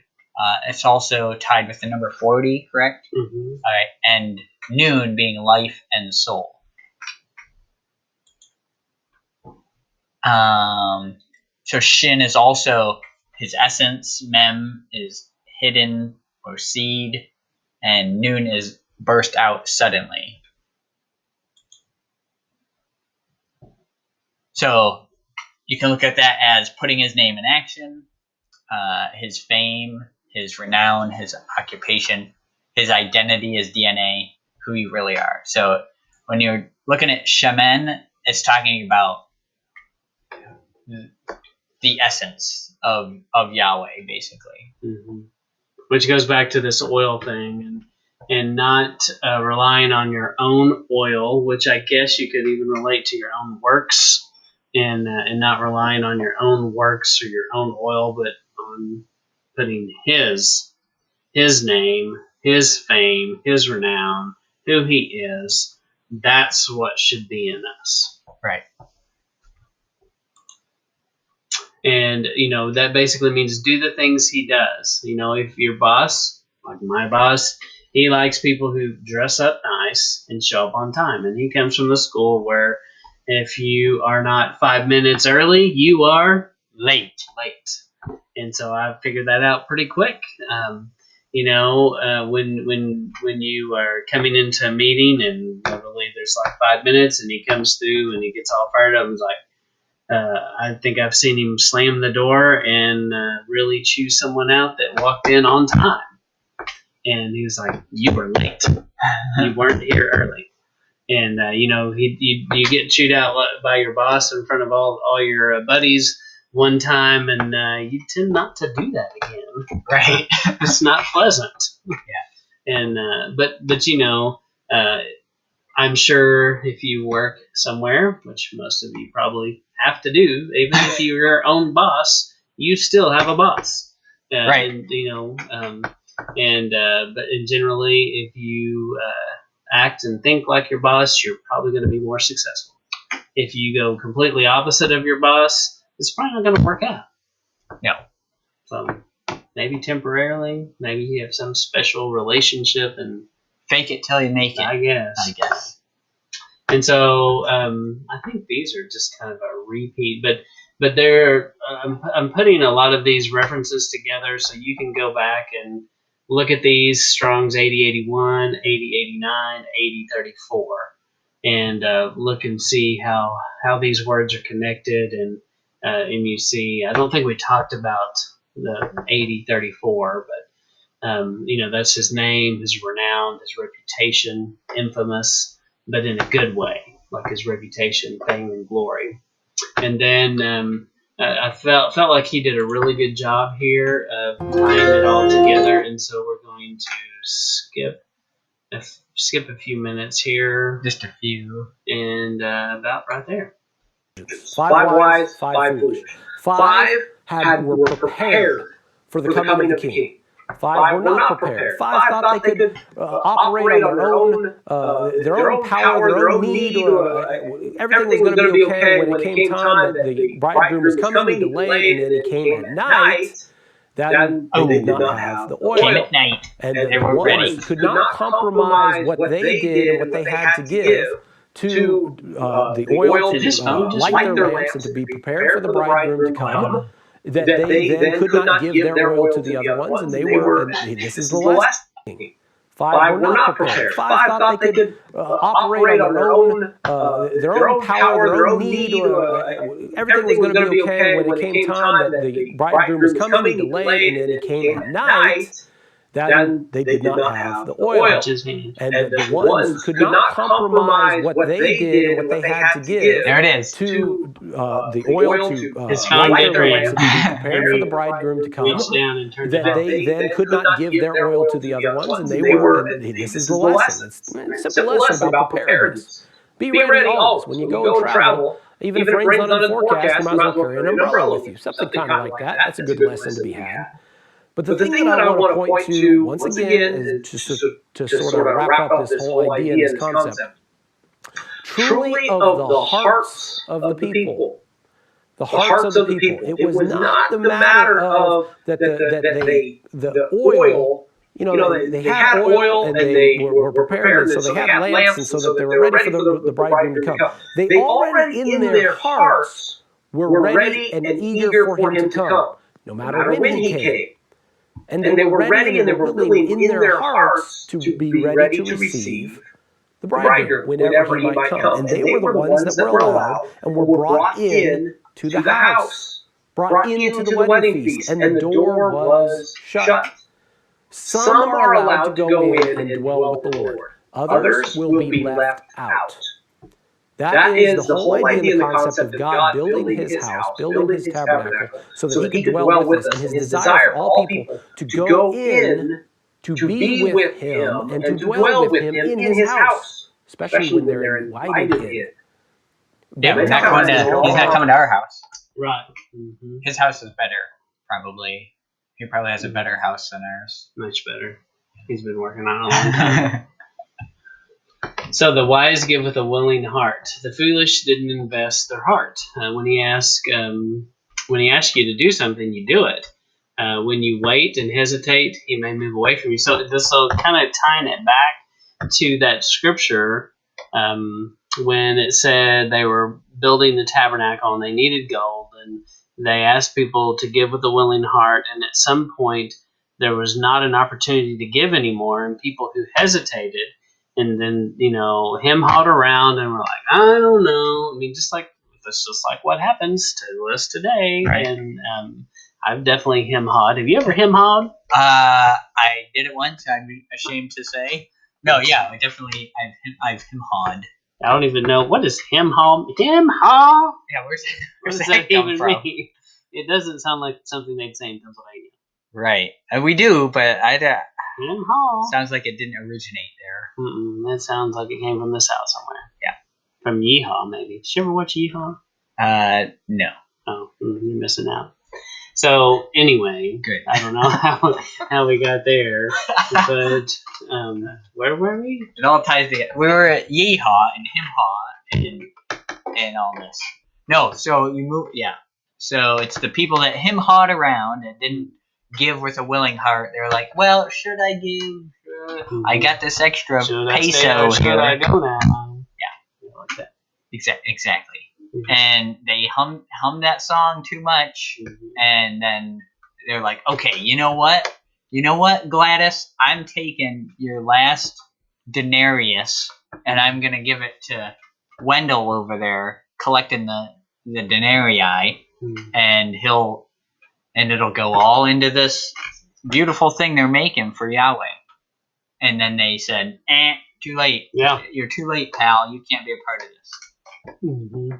It's also tied with the number 40, correct? Mm-hmm. All right, and noon being life and soul. So shin is also his essence. Mem is hidden or seed, and noon is burst out suddenly. So you can look at that as putting his name in action, his fame, his renown, his occupation, his identity, his DNA, who you really are. So when you're looking at shaman, it's talking about the essence of Yahweh, basically. Mm-hmm. Which goes back to this oil thing. and not relying on your own oil, which I guess you could even relate to your own works, and not relying on your own works or your own oil, but on putting His name, His fame, His renown, who He is. That's what should be in us. Right. And, that basically means do the things He does. If your boss, like my boss, he likes people who dress up nice and show up on time. And he comes from the school where if you are not 5 minutes early, you are late. And so I figured that out pretty quick. When you are coming into a meeting and literally there's like 5 minutes and he comes through and he gets all fired up and is like, I think I've seen him slam the door and really chew someone out that walked in on time. And he was like, "You were late. You weren't here early." And you get chewed out by your boss in front of all your buddies one time, and you tend not to do that again. Right. It's not pleasant. Yeah. And but I'm sure if you work somewhere, which most of you probably have to do, even if you're your own boss, you still have a boss. Right. But generally, if you act and think like your boss, you're probably going to be more successful. If you go completely opposite of your boss, it's probably not going to work out. No. So maybe temporarily, maybe you have some special relationship and fake it till you make it. I guess. And so I think these are just kind of a repeat, but they're I'm putting a lot of these references together so you can go back and look at these Strong's 8081, 8089, 8034, and look and see how these words are connected. And you see, I don't think we talked about the 8034, but that's his name, his renown, his reputation, infamous, but in a good way, like his reputation, fame, and glory. And then I felt like he did a really good job here of tying it all together. And so we're going to skip a few minutes here, just a few, and about right there. 5 wise, 5 foolish. 5 were prepared for the coming of the king. 5 were not prepared. 5 thought they could operate on their own power, their own need. Everything was going to be okay when it came time that the bridegroom was coming, he delayed, and then he came at night. Then they did not have the oil. Came at night. And the ones could not compromise what they did and what they had to give to the oil to light their lamps and to be prepared for the bridegroom to come. That they then could not give their oil to the other ones, and they were, and this is the last thing. 5 were not prepared. 5 thought they could operate on their own power, their own need. Everything was going to be okay when it came time that the bridegroom was coming, he delayed, and then he came at night. Then they did not have the oil. And the ones could not compromise what they did and what they had to give there it is. to the oil to light their lamps and to be prepared for the bridegroom to come. That they then could not give their oil to the other ones, and they were, and this is the lesson. It's a simple lesson about preparedness. Be ready always when you go and travel. Even if rain's not in the forecast, you might as well carry an umbrella with you. Something kind of like that. That's a good lesson to be had. But the thing that I want to point to, once again, is to sort of wrap up this whole idea and this concept. Truly of the hearts of the people. The hearts of the people. It was not the matter of that the oil, they had oil and they were prepared, and so they had lamps, and so that they were ready for the bridegroom to come. They already in their hearts were ready and eager for him to come, no matter when he came. And they were ready and they were willing in their hearts to be ready to receive the bridegroom whenever he might come. And they were the ones that were allowed and were brought in to the house, brought into the wedding feast, and the door was shut. Some are allowed to go in and dwell with the Lord. Others will be left out. That is the whole idea and the concept of God building his house, building his tabernacle, so that he can dwell with us. And his desire for all people to go in to be with him and to dwell with him in his house, especially when they're invited in. Yeah, he's not coming to our house. Right. His house is better, probably. He probably has a better house than ours. Much better. He's been working on it a long time. So the wise give with a willing heart. The foolish didn't invest their heart. When he asks you to do something, you do it. When you wait and hesitate, he may move away from you. So this will kind of tying it back to that scripture when it said they were building the tabernacle and they needed gold, and they asked people to give with a willing heart, and at some point there was not an opportunity to give anymore, and people who hesitated and then hem-hawed around and were like, I don't know. I mean, that's just like what happens to us today. Right. And I've definitely hem-hawed. Have you ever hem-hawed? I did it once. I'm ashamed to say. No, yeah, I've hem-hawed. I don't even know. What is hem-haw? Hem-haw? Yeah, where's that come even from? mean? It doesn't sound like something they'd say in Pennsylvania. Right. We do, but Hem-haw. sounds like it didn't originate there. That sounds like it came from the South somewhere. Yeah. From Yeehaw, maybe. Did you ever watch Yeehaw? No. Oh, you're missing out. So, anyway, Good. I don't know how we got there, but where were we? It all ties together. We were at Yeehaw and Him-haw and all this. No, so you move, yeah. So it's the people that hem-hawed around and didn't give with a willing heart. They were like, well, should I give? I got this extra Should I peso stay or should here. I go now? Yeah. Like that. Exactly. And they hummed that song too much, and then they're like, okay, you know what, Gladys, I'm taking your last denarius, and I'm going to give it to Wendell over there, collecting the denarii, and it'll go all into this beautiful thing they're making for Yahweh. And then they said, too late. Yeah. You're too late, pal. You can't be a part of this. Mm-hmm.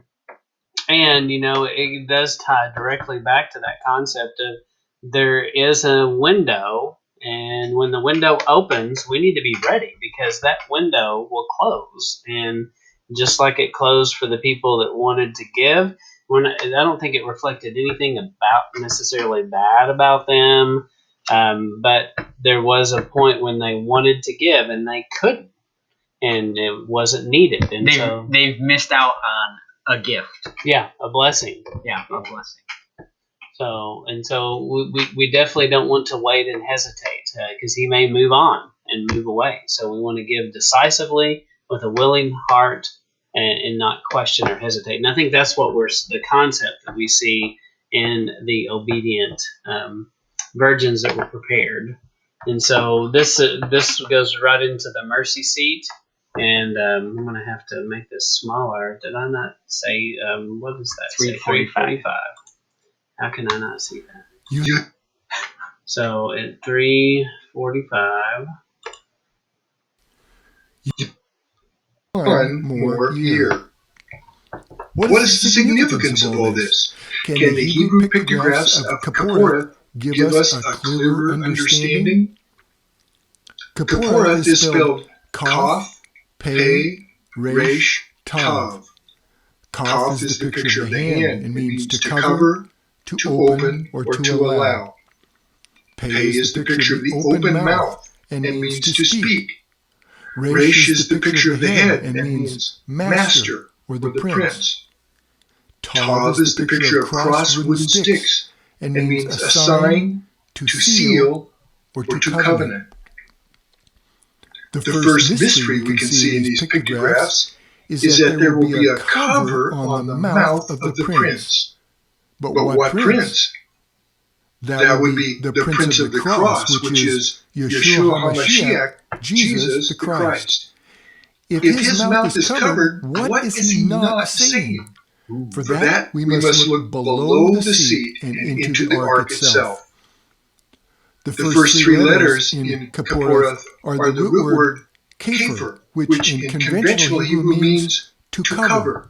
And, it does tie directly back to that concept of there is a window, and when the window opens, we need to be ready because that window will close. And just like it closed for the people that wanted to give, I don't think it reflected anything about necessarily bad about them, but there was a point when they wanted to give and they couldn't, and it wasn't needed. And they've missed out on a gift. Yeah, a blessing. Yeah, a blessing. So we definitely don't want to wait and hesitate because he may move on and move away. So we want to give decisively with a willing heart and not question or hesitate. And I think that's what the concept that we see in the obedient virgins that were prepared. And so this goes right into the mercy seat. And I'm going to have to make this smaller. Did I not say, what does that say? 345. How can I not see that? So at 345. One more year. What is the significance of all this? Can the Hebrew pictographs of Kapporah give us a clearer understanding? Kapporah is spelled Kaf, Pei, Resh, Tav. Kaf is the picture of the hand and means to cover, to open, or to allow. Pei is the picture of the open mouth and means to speak. Resh is the picture of the head and means master or the prince. Tav is the picture of crossed wooden sticks and means a sign, to seal, or to covenant. The first mystery we can see in these pictographs is that there will be a cover on the mouth of the prince. But what prince? That would be the prince of the cross, which is Yeshua HaMashiach, Jesus the Christ. If his mouth is covered, what is he not saying? For that, we must look below the seat and into the ark itself. The first three letters in Kapporah are the root word Kepher, which in conventional Hebrew means to cover.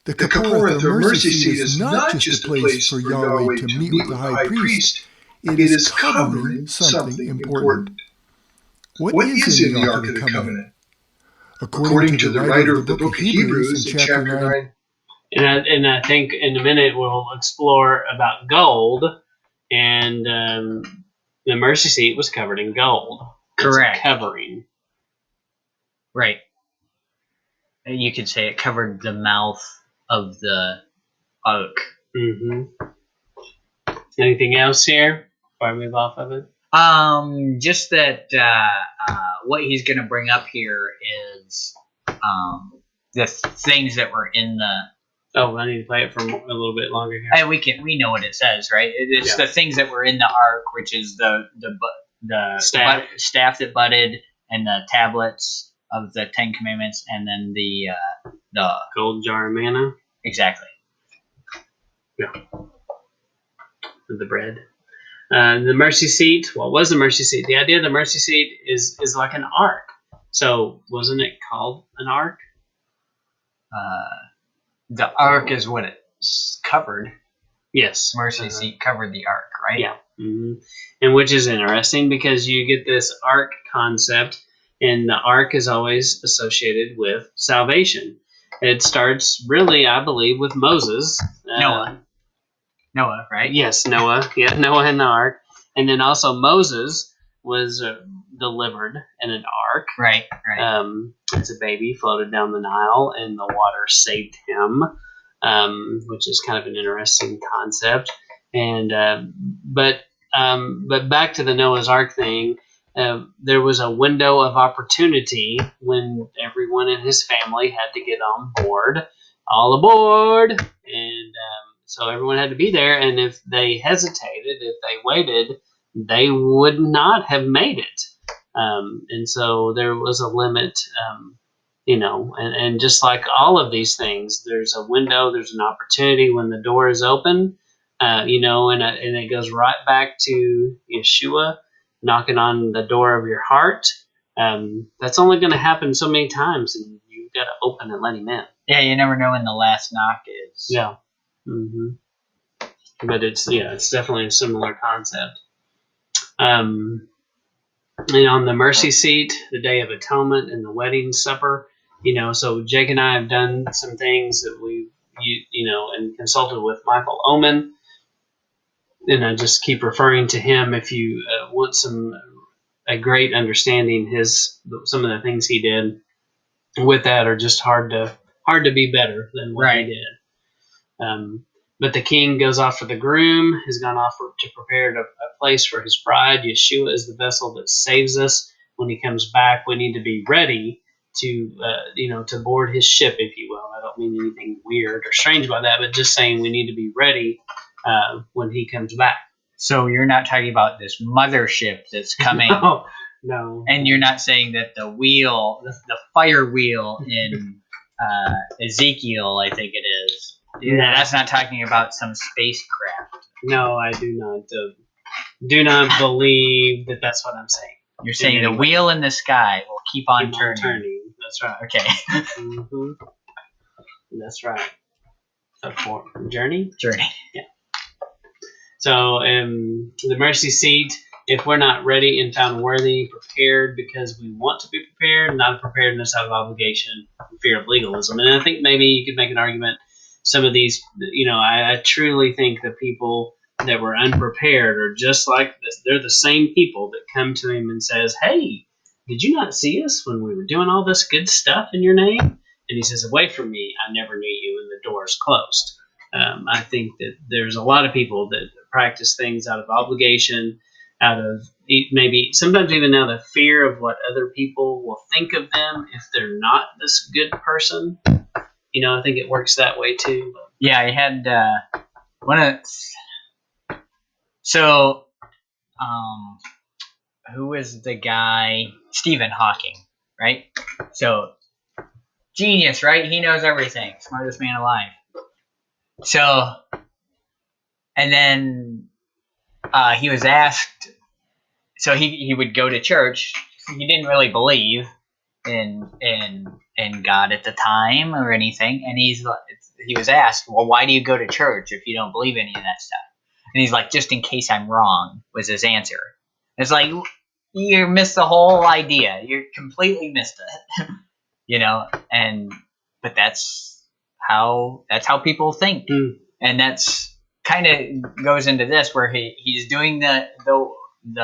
The Kapporah, the mercy seat, is not just a place for Yahweh to meet with the high priest. It is covering something important. What is in the Ark of the Covenant? According to the writer of the book of Hebrews in chapter 9. And I think in a minute we'll explore about gold, and the mercy seat was covered in gold. Correct. It's a covering. Right. You could say it covered the mouth of the ark. Mm-hmm. Anything else here before I move off of it? Just that what he's going to bring up here is the things that were in the. Oh, I need to play it for a little bit longer here. And we know what it says, right? It's the things that were in the ark, which is the staff that budded, and the tablets of the Ten Commandments, and then the gold jar of manna. Exactly. Yeah. The bread. The mercy seat. What was the mercy seat? The idea of the mercy seat is like an ark. So wasn't it called an ark? The ark is what it's covered. Yes. Mercy seat covered the ark, right? Yeah. Mm-hmm. And which is interesting because you get this ark concept, and the ark is always associated with salvation. It starts really, I believe, with Moses. Noah, right? Yes, Noah. Yeah, Noah in the ark. And then also Moses was delivered in an ark. Right. As a baby, floated down the Nile, and the water saved him, which is kind of an interesting concept. And but back to the Noah's Ark thing, there was a window of opportunity when everyone in his family had to get on board. All aboard! And so everyone had to be there, and if they hesitated, if they waited, they would not have made it. And so there was a limit, and just like all of these things, there's a window, there's an opportunity when the door is open, and it goes right back to Yeshua knocking on the door of your heart. That's only going to happen so many times, and you've got to open and let him in. Yeah, you never know when the last knock is. Yeah. Mm-hmm. But it's definitely a similar concept. And on the mercy seat, the Day of Atonement, and the wedding supper, so Jake and I have done some things that we, and consulted with Michael Oman, and I just keep referring to him if you want a great understanding. Some of the things he did with that are just hard to be better than what he did. But the king goes off for the groom, has gone off to prepare a place for his bride. Yeshua is the vessel that saves us. When he comes back, we need to be ready to board his ship, if you will. I don't mean anything weird or strange by that, but just saying we need to be ready when he comes back. So you're not talking about this mothership that's coming. No. And you're not saying that the fire wheel in Ezekiel, I think it is. Yeah, that's not talking about some spacecraft. No, I do not believe that that's what I'm saying. You're saying the wheel in the sky will keep on turning. That's right. Okay. Mm-hmm. That's right. Journey? Journey. Yeah. So the mercy seat, if we're not ready and found worthy, prepared because we want to be prepared, not a preparedness out of obligation, fear of legalism. And I think maybe you could make an argument. Some of these, I truly think the people that were unprepared are just like this. They're the same people that come to him and says, "Hey, did you not see us when we were doing all this good stuff in your name?" And he says, "Away from me, I never knew you," and the door's closed. I think that there's a lot of people that practice things out of obligation, out of maybe sometimes even out of fear of what other people will think of them if they're not this good person. I think it works that way too. Yeah, I had one of. So, who is the guy? Stephen Hawking, right? So, genius, right? He knows everything. Smartest man alive. So, and then he was asked. So he would go to church. He didn't really believe in God at the time or anything, and he was asked, well, why do you go to church if you don't believe any of that stuff? And he's like, just in case I'm wrong, was his answer. It's like, you missed the whole idea. You completely missed it. But that's how people think. And that's kind of goes into this where he's doing the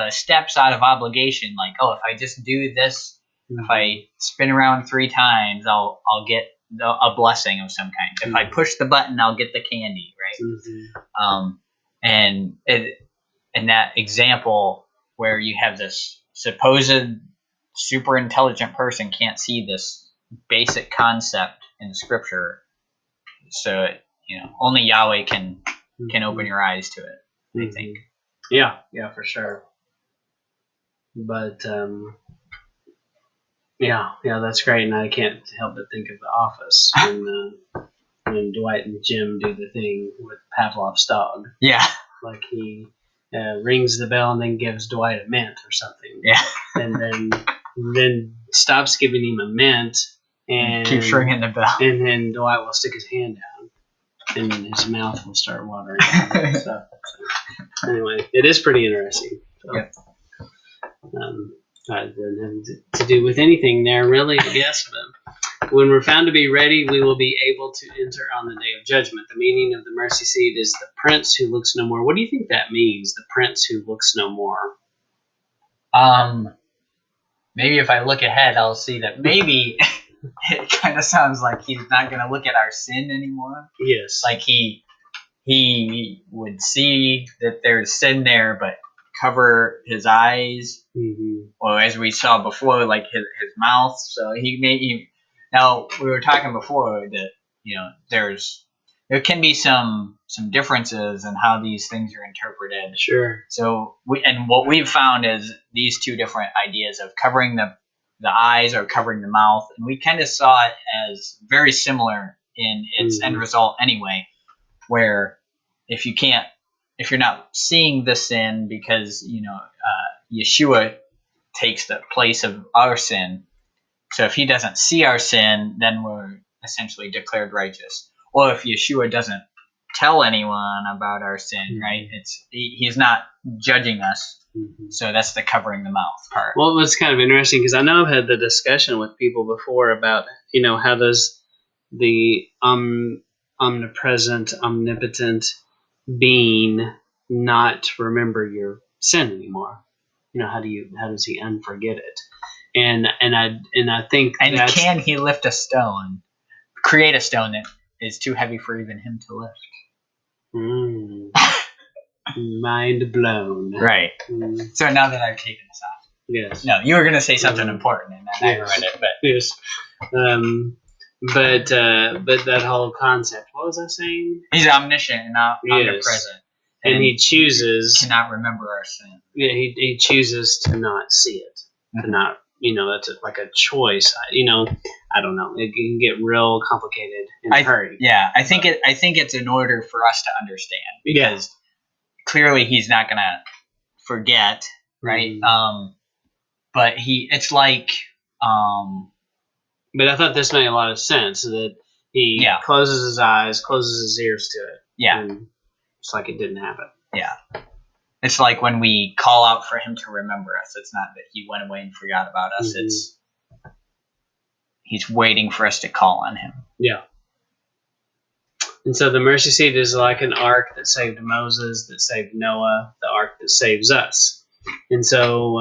steps out of obligation, like, oh, if I just do this, if I spin around 3 times, I'll get a blessing of some kind. If I push the button, I'll get the candy, right? And that example where you have this supposed super intelligent person can't see this basic concept in Scripture, so only Yahweh can open your eyes to it. I think. Yeah, for sure. But yeah, that's great, and I can't help but think of The Office when Dwight and Jim do the thing with Pavlov's dog. Yeah, like he rings the bell and then gives Dwight a mint or something. Yeah, and then stops giving him a mint and keeps ringing the bell, and then Dwight will stick his hand down and his mouth will start watering. So anyway, it is pretty interesting. So, yep. It doesn't have to do with anything there, really, I guess. But when we're found to be ready, we will be able to enter on the day of judgment. The meaning of the mercy seat is the prince who looks no more. What do you think that means, the prince who looks no more? Maybe if I look ahead, I'll see that maybe it kind of sounds like he's not going to look at our sin anymore. Yes. Like he would see that there's sin there, but cover his eyes. Mm-hmm. Well, as we saw before, like his mouth. So now we were talking before that there can be some differences in how these things are interpreted. Sure. So what we've found is these two different ideas of covering the eyes or covering the mouth, and we kind of saw it as very similar in its end result anyway, where if you're not seeing the sin because Yeshua takes the place of our sin. So if he doesn't see our sin, then we're essentially declared righteous. Or if Yeshua doesn't tell anyone about our sin, right? He's not judging us. Mm-hmm. So that's the covering the mouth part. Well, it's kind of interesting because I know I've had the discussion with people before about, how does the omnipresent, omnipotent being not remember your sin anymore? How does he unforget it? And I think can he lift a stone, create a stone that is too heavy for even him to lift? Mind blown. Right. So now that I've taken this off. Yes. No, you were going to say something important, and then I ruined it. But yes. But that whole concept. What was I saying? He's omniscient and omnipresent, and he chooses cannot remember our sin. Yeah, he chooses to not see it, to not. That's like a choice. I don't know. It can get real complicated in a hurry. Yeah, I think it's in order for us to understand because clearly he's not gonna forget, right? Mm-hmm. But it's like. But I thought this made a lot of sense that he closes his eyes, closes his ears to it. Yeah, and it's like it didn't happen. Yeah. It's like when we call out for him to remember us. It's not that he went away and forgot about us. Mm-hmm. It's he's waiting for us to call on him. Yeah. And so the mercy seat is like an ark that saved Moses, that saved Noah, the ark that saves us. And so,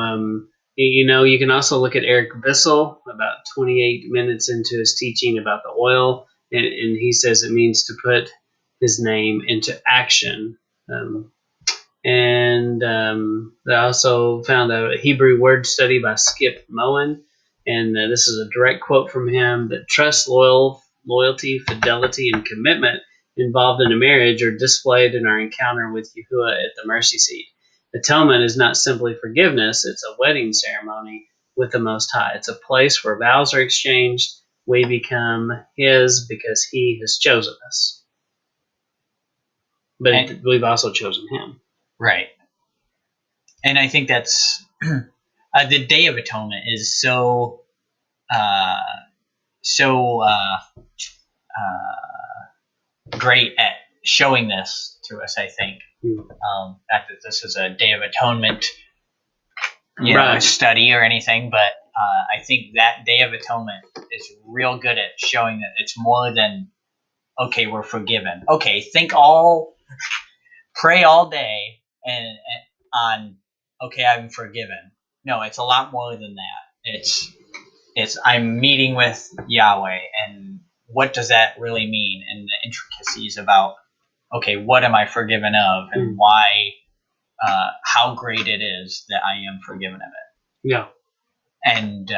you can also look at Eric Bissell about 28 minutes into his teaching about the oil, and he says it means to put his name into action. And I also found a Hebrew word study by Skip Moen, and this is a direct quote from him, that trust, loyalty, fidelity, and commitment involved in a marriage are displayed in our encounter with Yahuwah at the mercy seat. Atonement is not simply forgiveness, it's a wedding ceremony with the Most High. It's a place where vows are exchanged, we become his because he has chosen us. But we've also chosen him. Right. And I think that's the Day of Atonement is so great at showing this to us, I think. That this is a Day of Atonement a study or anything, but I think that Day of Atonement is real good at showing that it's more than, okay, we're forgiven. Okay, pray all day and on, okay, I'm forgiven. No, it's a lot more than that. It's I'm meeting with Yahweh, and what does that really mean, and the intricacies about, okay, what am I forgiven of, and why, how great it is that I am forgiven of it. Yeah. And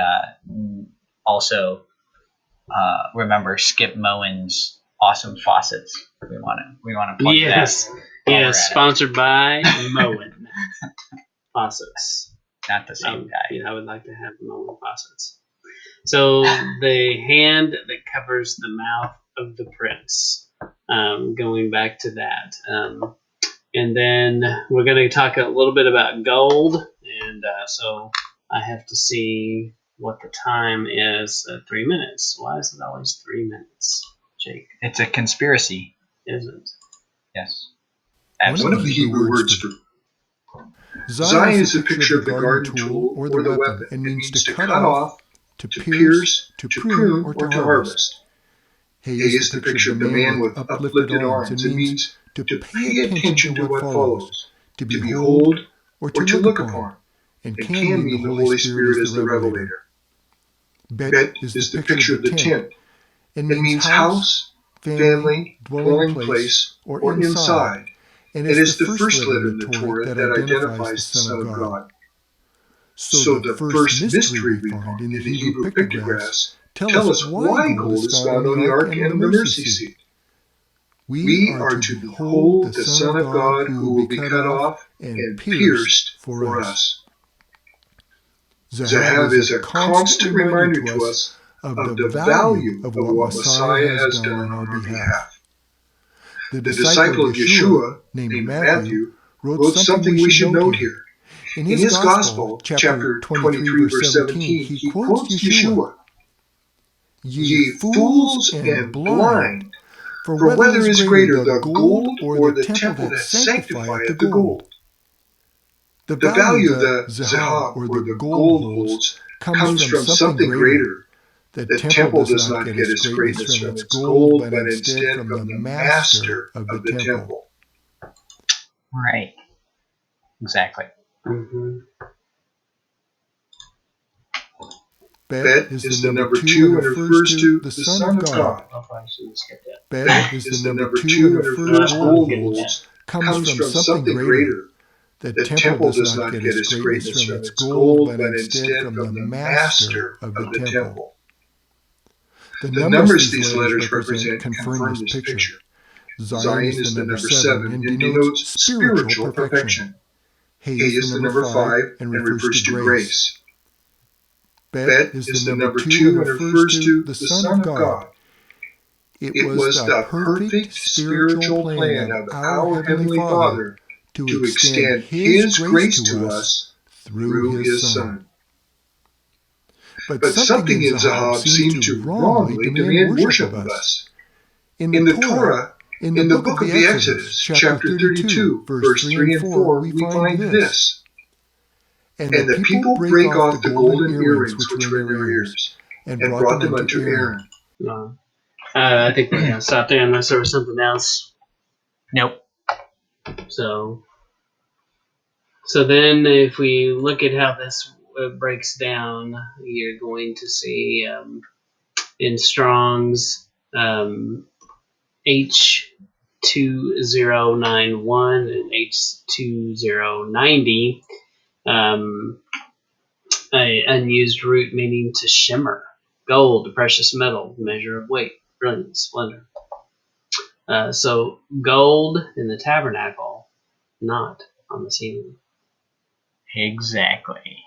also remember Skip Moen's Awesome Faucets. We want to plug that. Yes, sponsored by Moen Faucets. Not the same guy. I would like to have Moen Faucets. So the hand that covers the mouth of the prince. Going back to that. And then we're going to talk a little bit about gold. And so I have to see what the time is. 3 minutes. Why is it always 3 minutes, Jake? It's a conspiracy. Isn't? Yes. Absolutely. One of the Hebrew words for Zai is a picture of the garden tool or the weapon. It means to cut off, to pierce, to prune, or to harvest. He is the picture of the man with uplifted arms. It means to pay attention to what follows, to behold, or to look upon, and can mean the Holy Spirit as the revelator. Bet is the picture of the tent. It means house, family, dwelling place, or inside. And it is the first letter in the Torah that identifies the Son of God. So the first mystery we find in the Hebrew pictographs tell us why gold is found on the ark and the mercy seat. We are to behold the Son of God who will be cut off and pierced for us. Zahav is a constant reminder to us of the value of what Messiah has done on our behalf. The disciple of Yeshua, named Matthew, wrote something we should note here. In his Gospel, chapter 23, verse 17, he quotes Yeshua, "Ye fools and blind, for whether is greater, the gold or the temple that sanctifieth the gold?" The value the Zahav or the gold holds comes from something greater. The temple does not get its greatness from its gold, but instead from the master of the temple. Right. Exactly. Mm-hmm. Bet is the number 2 and refers to the Son of God. Bet is the number 2 and refers to gold holds comes from something greater. The temple does not get its greatness from its gold, but instead from the master of the temple. The numbers these letters represent confirm this picture. Zion is the number 7 and denotes spiritual perfection. He is the number 5 and refers to grace. Bet is the number 2 and refers to the Son of God. It was the perfect spiritual plan of our Heavenly Father to extend His grace to us through His Son. But something in Zahav seemed to wrongly demand worship of us. In the Torah, in the book of the Exodus, chapter 32, verse 3 and 4, we find this. And the people brake off the golden earrings which were in their ears, and brought them unto Aaron. I think we're going to stop there unless there was something else. Nope. So then if we look at how this breaks down, you're going to see in Strong's H2091 and H2090, a unused root meaning to shimmer, gold, a precious metal, measure of weight, brilliance, splendor. So gold in the tabernacle, not on the ceiling. Exactly.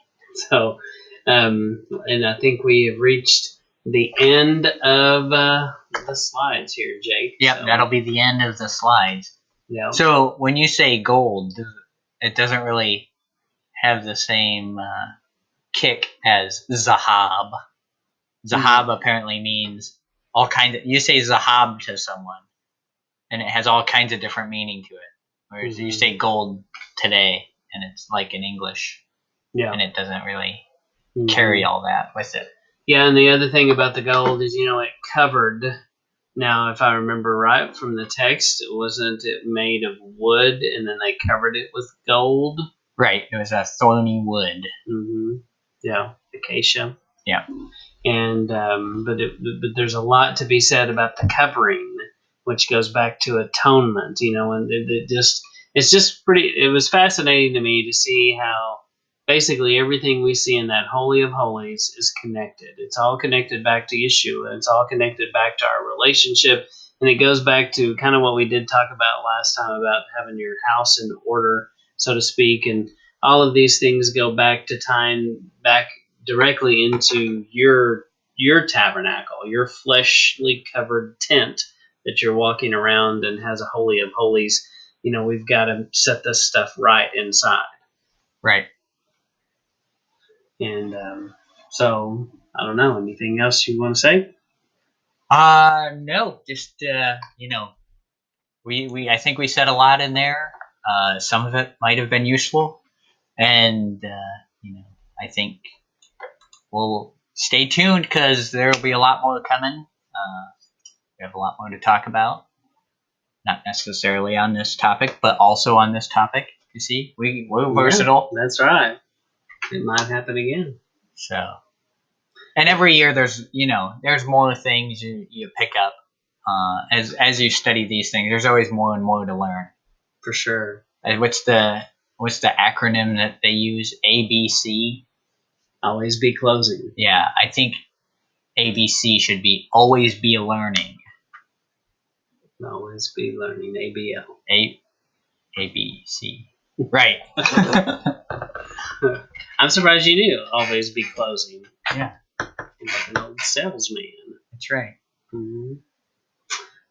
So, and I think we have reached the end of the slides here, Jake. Yep, that'll be the end of the slides. Yeah. So when you say gold, it doesn't really have the same kick as Zahab. Zahab apparently means all kinds of. You say Zahab to someone, and it has all kinds of different meaning to it. Whereas you say gold today, and it's like in English. and it doesn't really carry all that with it. Yeah, and the other thing about the gold is, it covered. Now, if I remember right from the text, wasn't it made of wood, and then they covered it with gold? Right, it was a thorny wood. Yeah, acacia. Yeah, and but there's a lot to be said about the covering, which goes back to atonement. And it's just pretty. It was fascinating to me to see how basically everything we see in that Holy of Holies is connected. It's all connected back to Yeshua. It's all connected back to our relationship. And it goes back to kind of what we did talk about last time about having your house in order, so to speak. And all of these things go back to tying back directly into your tabernacle, your fleshly covered tent that you're walking around and has a Holy of Holies. We've got to set this stuff right inside. Right. And so, I don't know. Anything else you want to say? No. Just we I think we said a lot in there. Some of it might have been useful, and I think we'll stay tuned because there will be a lot more coming. We have a lot more to talk about. Not necessarily on this topic, but also on this topic. You see, we're versatile. That's right. It might happen again. So, and every year there's more things you pick up as you study these things. There's always more and more to learn. For sure. What's the acronym that they use? ABC. Always be closing. Yeah, I think ABC should be always be learning. Always be learning. ABL. ABC. Right. I'm surprised you knew. Always be closing. Yeah. Like an old salesman. That's right. Mm-hmm.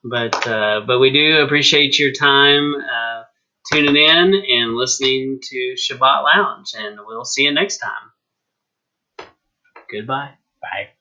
But we do appreciate your time tuning in and listening to Shabbat Lounge, and we'll see you next time. Goodbye. Bye.